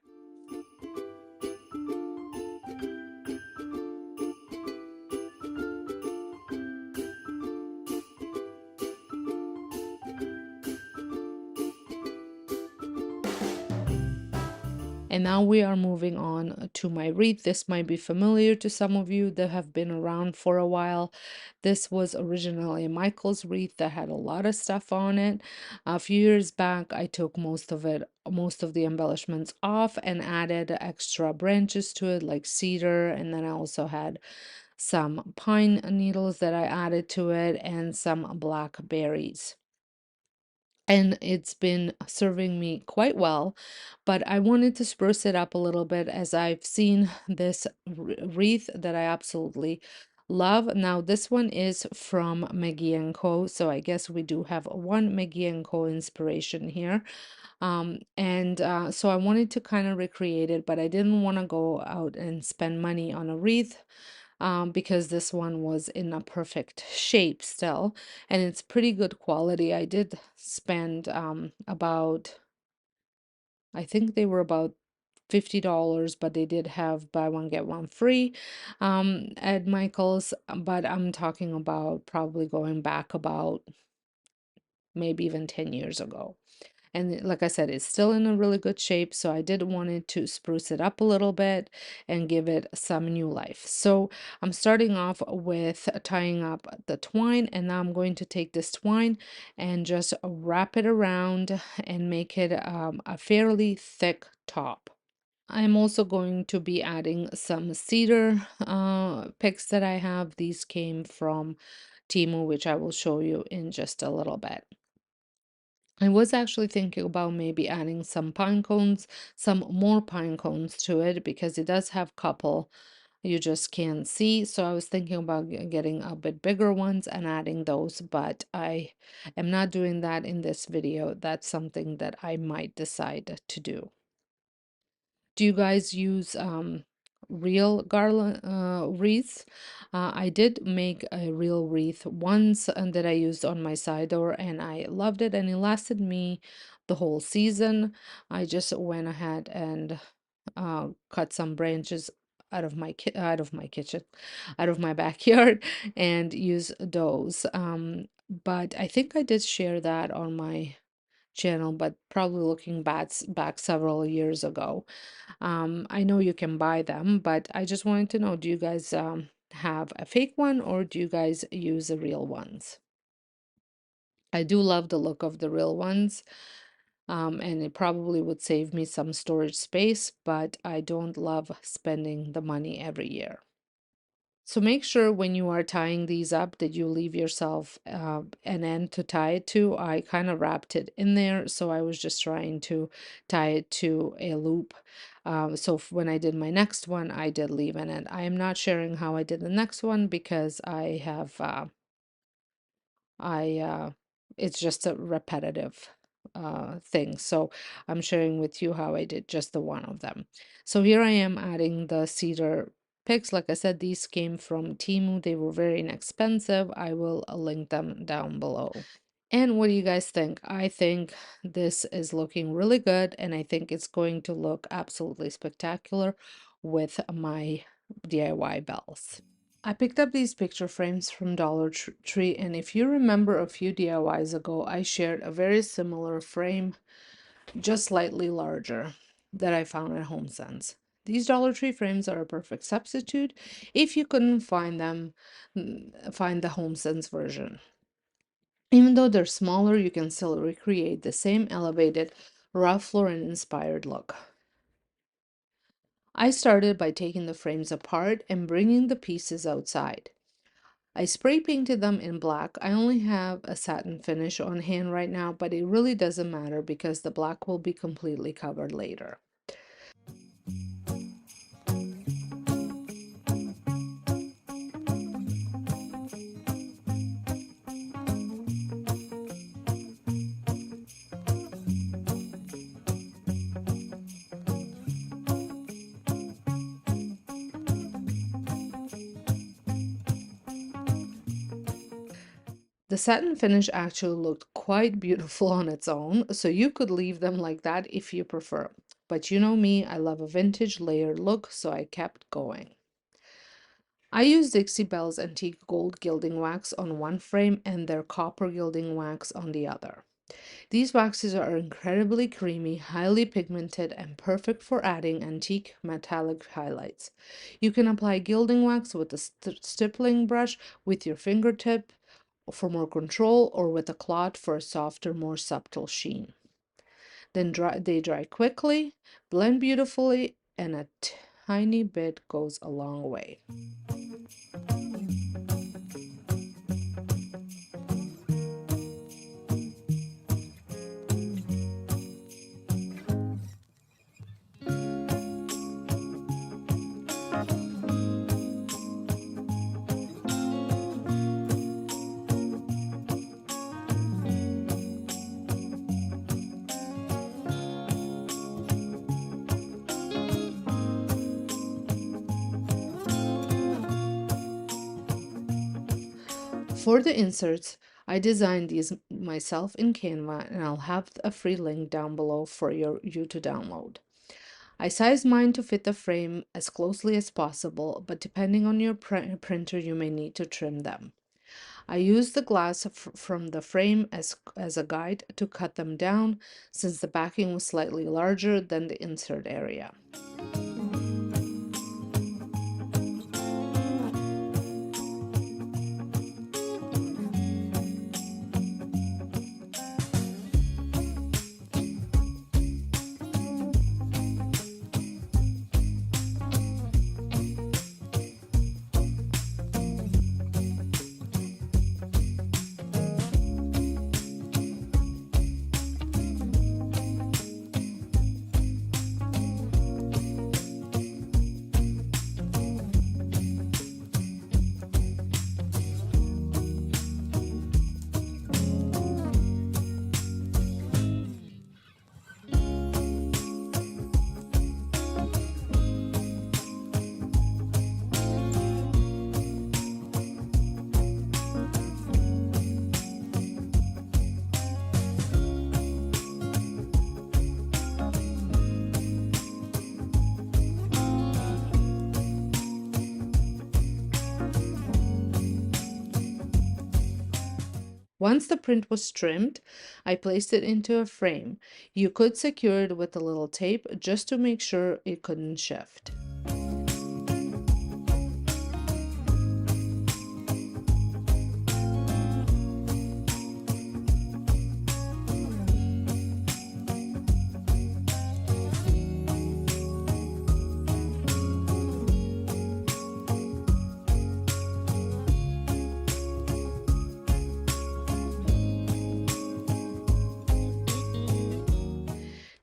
And now we are moving on to my wreath. This might be familiar to some of you that have been around for a while. This was originally a Michael's wreath that had a lot of stuff on it. A few years back, I took most of the embellishments off and added extra branches to it, like cedar. And then I also had some pine needles that I added to it and some blackberries, and it's been serving me quite well. But I wanted to spruce it up a little bit as I've seen this wreath that I absolutely love. Now this one is from McGee Co, so I guess we do have one McGee Co inspiration here. And so I wanted to kind of recreate it, but I didn't want to go out and spend money on a wreath, because this one was in a perfect shape still, and it's pretty good quality. I did spend about, I think they were about $50, but they did have buy one get one free at Michael's. But I'm talking about probably going back about maybe even 10 years ago. And like I said, it's still in a really good shape, so I did wanted to spruce it up a little bit and give it some new life. So I'm starting off with tying up the twine, and now I'm going to take this twine and just wrap it around and make it a fairly thick top. I'm also going to be adding some cedar picks that I have. These came from Timu, which I will show you in just a little bit. I was actually thinking about maybe adding some pine cones, some more pine cones to it, because it does have couple you just can't see. So I was thinking about getting a bit bigger ones and adding those, but I am not doing that in this video. That's something that I might decide to do. Do you guys use real garland wreaths? I did make a real wreath once and that I used on my side door, and I loved it, and it lasted me the whole season. I just went ahead and cut some branches out of my kitchen, out of my backyard, and use those. But I think I did share that on my channel, but probably looking back several years ago. I know you can buy them, but I just wanted to know, do you guys have a fake one, or do you guys use the real ones? I do love the look of the real ones, and it probably would save me some storage space, but I don't love spending the money every year. So make sure when you are tying these up that you leave yourself an end to tie it to. I kind of wrapped it in there, so I was just trying to tie it to a loop. So when I did my next one, I did leave an end. I am not sharing how I did the next one because I it's just a repetitive thing. So I'm sharing with you how I did just the one of them. So here I am adding the cedar picks. Like I said, these came from Timu. They were very inexpensive. I will link them down below. And what do you guys think? I think this is looking really good, and I think it's going to look absolutely spectacular with my DIY bells. I picked up these picture frames from Dollar Tree, and if you remember a few DIYs ago, I shared a very similar frame, just slightly larger, that I found at HomeSense. These Dollar Tree frames are a perfect substitute if you couldn't find them, find the HomeSense version. Even though they're smaller, you can still recreate the same elevated Ralph Lauren inspired look. I started by taking the frames apart and bringing the pieces outside. I spray painted them in black. I only have a satin finish on hand right now, but it really doesn't matter because the black will be completely covered later. The satin finish actually looked quite beautiful on its own, so you could leave them like that if you prefer. But you know me, I love a vintage layered look, so I kept going. I used Dixie Belle's antique gold gilding wax on one frame and their copper gilding wax on the other. These waxes are incredibly creamy, highly pigmented, and perfect for adding antique metallic highlights. You can apply gilding wax with a stippling brush with your fingertip for more control or with a cloth for a softer, more subtle sheen. Then they dry quickly, blend beautifully, and a tiny bit goes a long way. For the inserts, I designed these myself in Canva, and I'll have a free link down below for you to download. I sized mine to fit the frame as closely as possible, but depending on your printer, you may need to trim them. I used the glass from the frame as a guide to cut them down, since the backing was slightly larger than the insert area. Once the print was trimmed, I placed it into a frame. You could secure it with a little tape just to make sure it couldn't shift.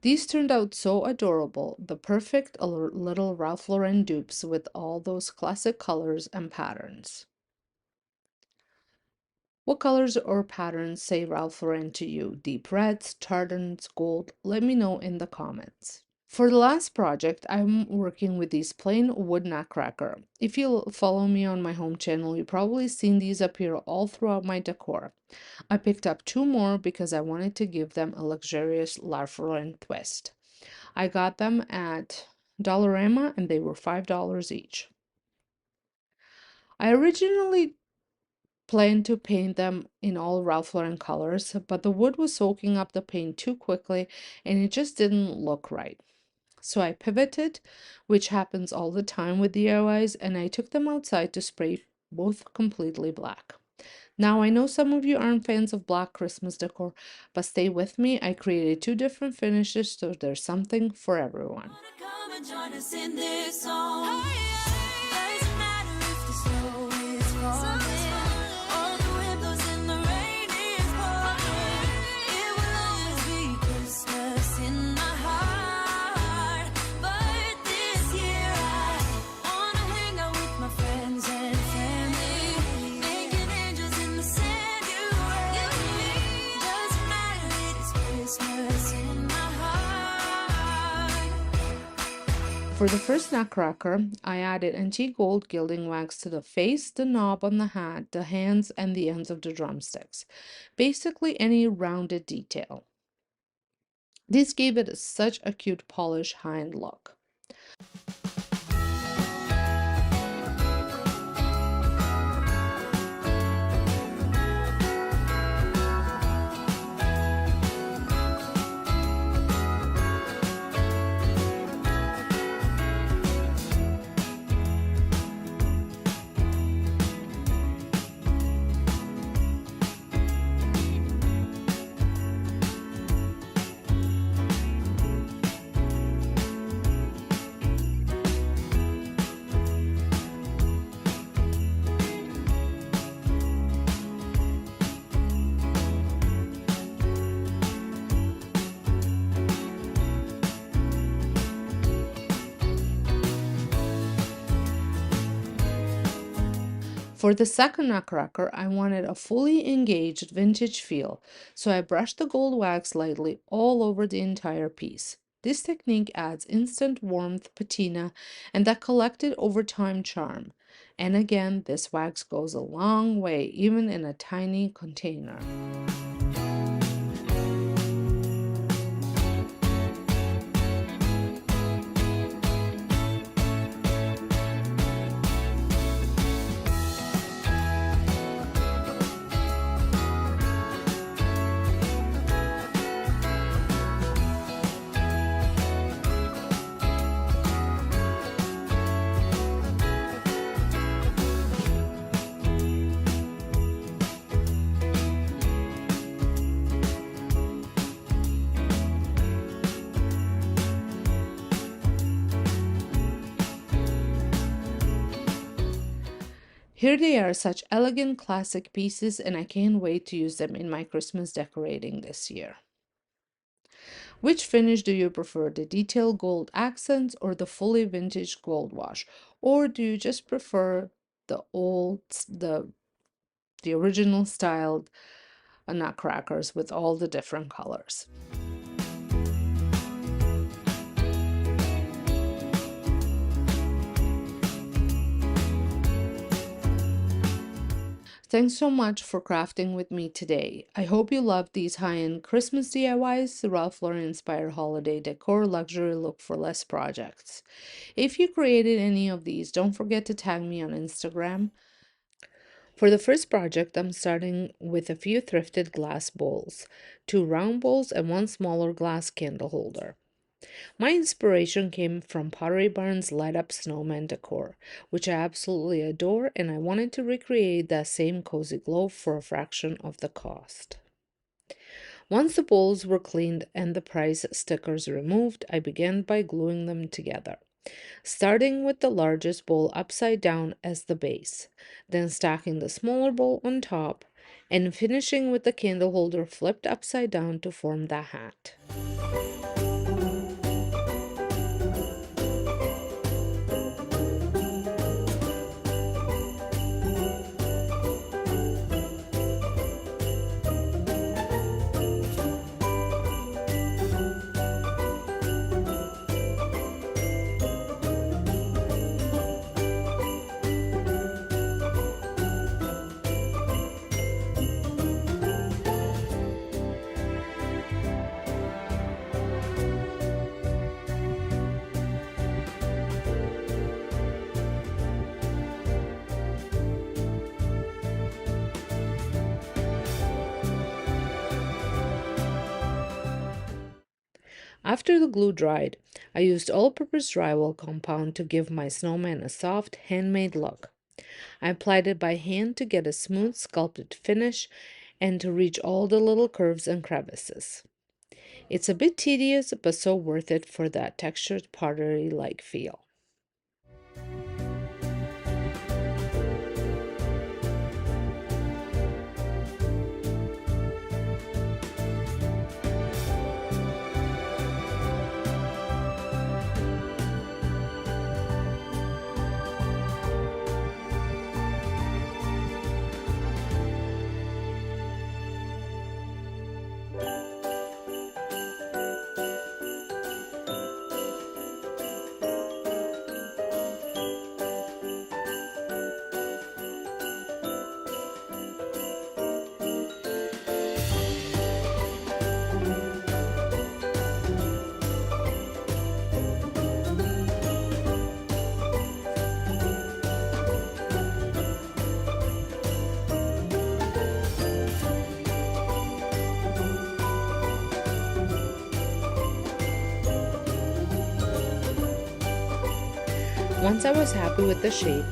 These turned out so adorable, the perfect little Ralph Lauren dupes with all those classic colors and patterns. What colors or patterns say Ralph Lauren to you? Deep reds, tartans, gold? Let me know in the comments. For the last project, I'm working with these plain wood nutcracker. If you follow me on my home channel, you've probably seen these appear all throughout my decor. I picked up 2 more because I wanted to give them a luxurious Ralph Lauren twist. I got them at Dollarama and they were $5 each. I originally planned to paint them in all Ralph Lauren colors, but the wood was soaking up the paint too quickly and it just didn't look right. So I pivoted, which happens all the time with DIYs, and I took them outside to spray both completely black. Now, I know some of you aren't fans of black Christmas decor, but stay with me. I created 2 different finishes, so there's something for everyone. Come and join us in this song. Doesn't matter if the snow is falling, or the wind blows and the rain is pouring. It will always be Christmas in my heart. But this year I wanna hang out with my friends and family, making angels in the sanctuary. Doesn't matter, it is Christmas in my heart. For the first nutcracker, I added antique gold gilding wax to the face, the knob on the hat, the hands, and the ends of the drumsticks. Basically, any rounded detail. This gave it such a cute, polished, high-end look. For the second nutcracker, I wanted a fully engaged vintage feel, so I brushed the gold wax lightly all over the entire piece. This technique adds instant warmth, patina, and that collected over time charm. And again, this wax goes a long way, even in a tiny container. Here they are, such elegant classic pieces, and I can't wait to use them in my Christmas decorating this year. Which finish do you prefer, the detailed gold accents or the fully vintage gold wash? Or do you just prefer the old, the original styled nutcrackers with all the different colors? Thanks so much for crafting with me today. I hope you loved these high-end Christmas DIYs, the Ralph Lauren inspired holiday decor luxury look for less projects. If you created any of these, don't forget to tag me on Instagram. For the first project, I'm starting with a few thrifted glass bowls, 2 round bowls and 1 smaller glass candle holder. My inspiration came from Pottery Barn's light up snowman decor, which I absolutely adore, and I wanted to recreate that same cozy glow for a fraction of the cost. Once the bowls were cleaned and the price stickers removed, I began by gluing them together, starting with the largest bowl upside down as the base, then stacking the smaller bowl on top, and finishing with the candle holder flipped upside down to form the hat. After the glue dried, I used all-purpose drywall compound to give my snowman a soft, handmade look. I applied it by hand to get a smooth, sculpted finish and to reach all the little curves and crevices. It's a bit tedious, but so worth it for that textured pottery-like feel. Once I was happy with the shape,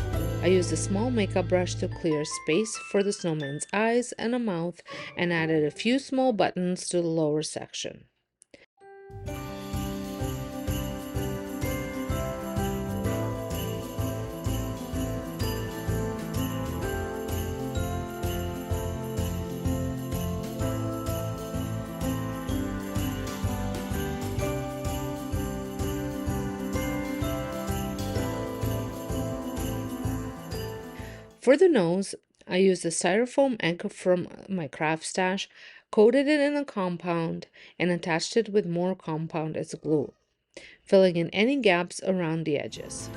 I used a small makeup brush to clear space for the snowman's eyes and a mouth and added a few small buttons to the lower section. For the nose, I used a styrofoam egg from my craft stash, coated it in a compound, and attached it with more compound as glue, filling in any gaps around the edges.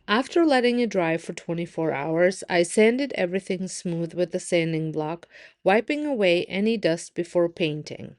After letting it dry for 24 hours, I sanded everything smooth with the sanding block, wiping away any dust before painting.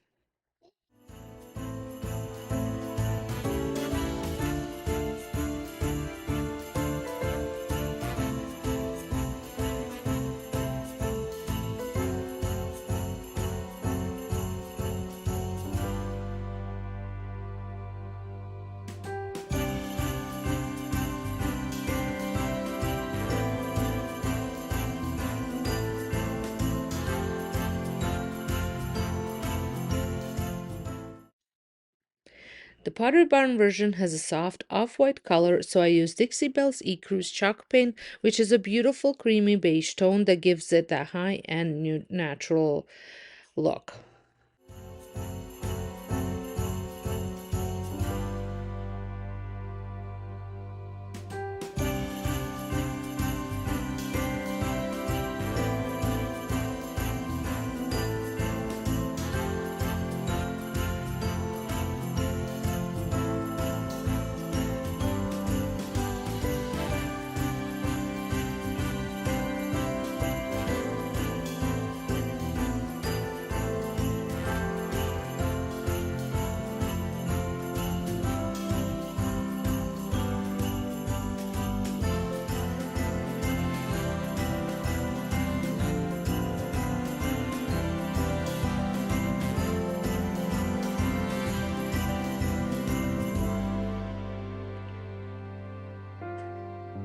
The Pottery Barn version has a soft off-white color, so I use Dixie Belle's E-Cruise chalk paint, which is a beautiful creamy beige tone that gives it that high-end natural look.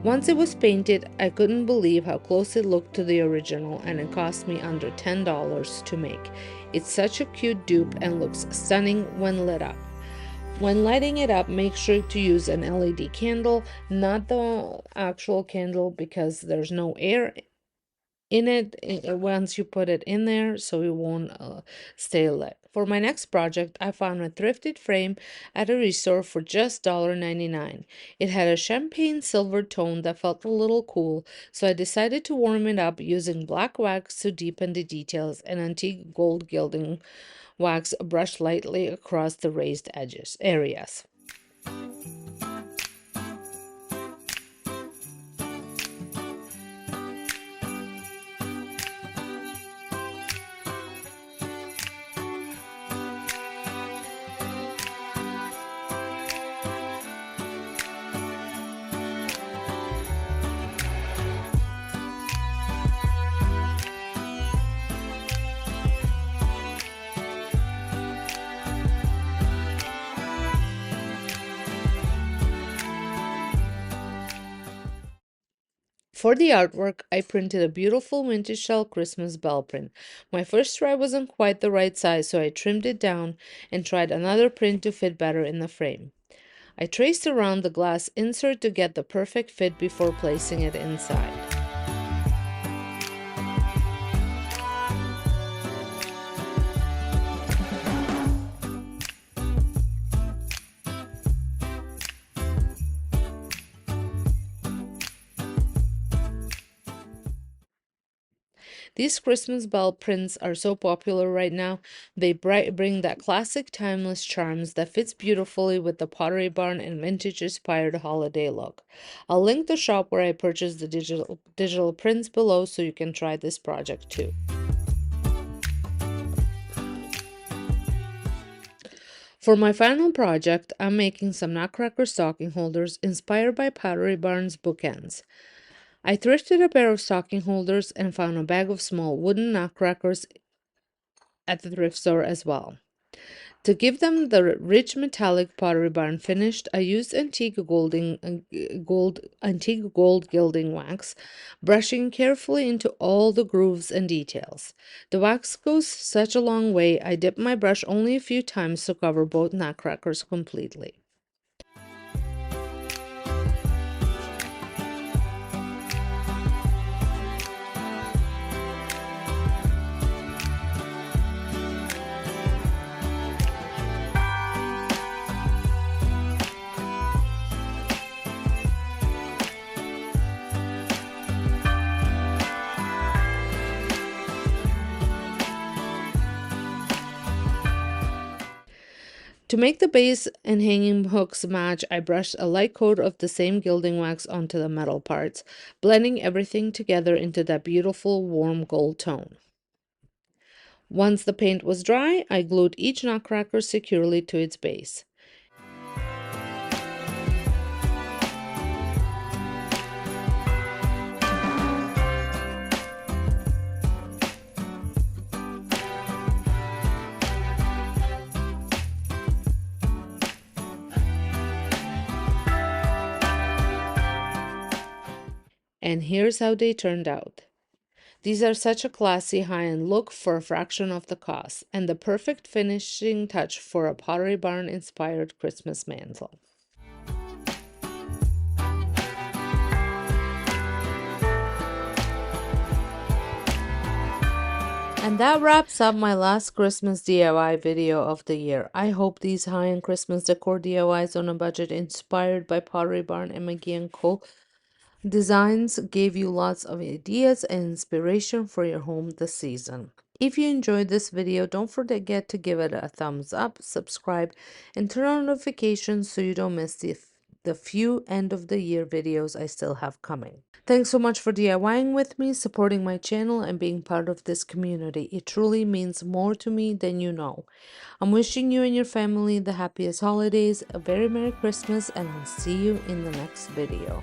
Once it was painted, I couldn't believe how close it looked to the original, and it cost me under $10 to make. It's such a cute dupe and looks stunning when lit up. When lighting it up, make sure to use an LED candle, not the actual candle, because there's no air in it once you put it in there, so it won't stay lit. For my next project, I found a thrifted frame at a restore for just $1.99. It had a champagne silver tone that felt a little cool, so I decided to warm it up using black wax to deepen the details and antique gold gilding wax brushed lightly across the raised edges areas. For the artwork, I printed a beautiful vintage style Christmas bell print. My first try wasn't quite the right size, so I trimmed it down and tried another print to fit better in the frame. I traced around the glass insert to get the perfect fit before placing it inside. These Christmas bell prints are so popular right now. They bring that classic timeless charms that fits beautifully with the Pottery Barn and vintage inspired holiday look. I'll link the shop where I purchased the digital prints below so you can try this project too. For my final project, I'm making some Nutcracker stocking holders inspired by Pottery Barn's bookends. I thrifted a pair of stocking holders and found a bag of small wooden Nutcrackers at the thrift store as well. To give them the rich metallic Pottery Barn finish, I used antique gold gilding wax, brushing carefully into all the grooves and details. The wax goes such a long way, I dip my brush only a few times to cover both nutcrackers completely. To make the base and hanging hooks match, I brushed a light coat of the same gilding wax onto the metal parts, blending everything together into that beautiful warm gold tone. Once the paint was dry, I glued each nutcracker securely to its base. And here's how they turned out. These are such a classy high-end look for a fraction of the cost, and the perfect finishing touch for a Pottery Barn inspired Christmas mantle. And that wraps up my last Christmas DIY video of the year. I hope these high-end Christmas decor DIYs on a budget inspired by Pottery Barn and McGee Co designs gave you lots of ideas and inspiration for your home this season. If you enjoyed this video, don't forget to give it a thumbs up, subscribe, and turn on notifications so you don't miss the few end of the year videos I still have coming. Thanks so much for DIYing with me, supporting my channel, and being part of this community. It truly means more to me than you know. I'm wishing you and your family the happiest holidays, a very Merry Christmas, and I'll see you in the next video.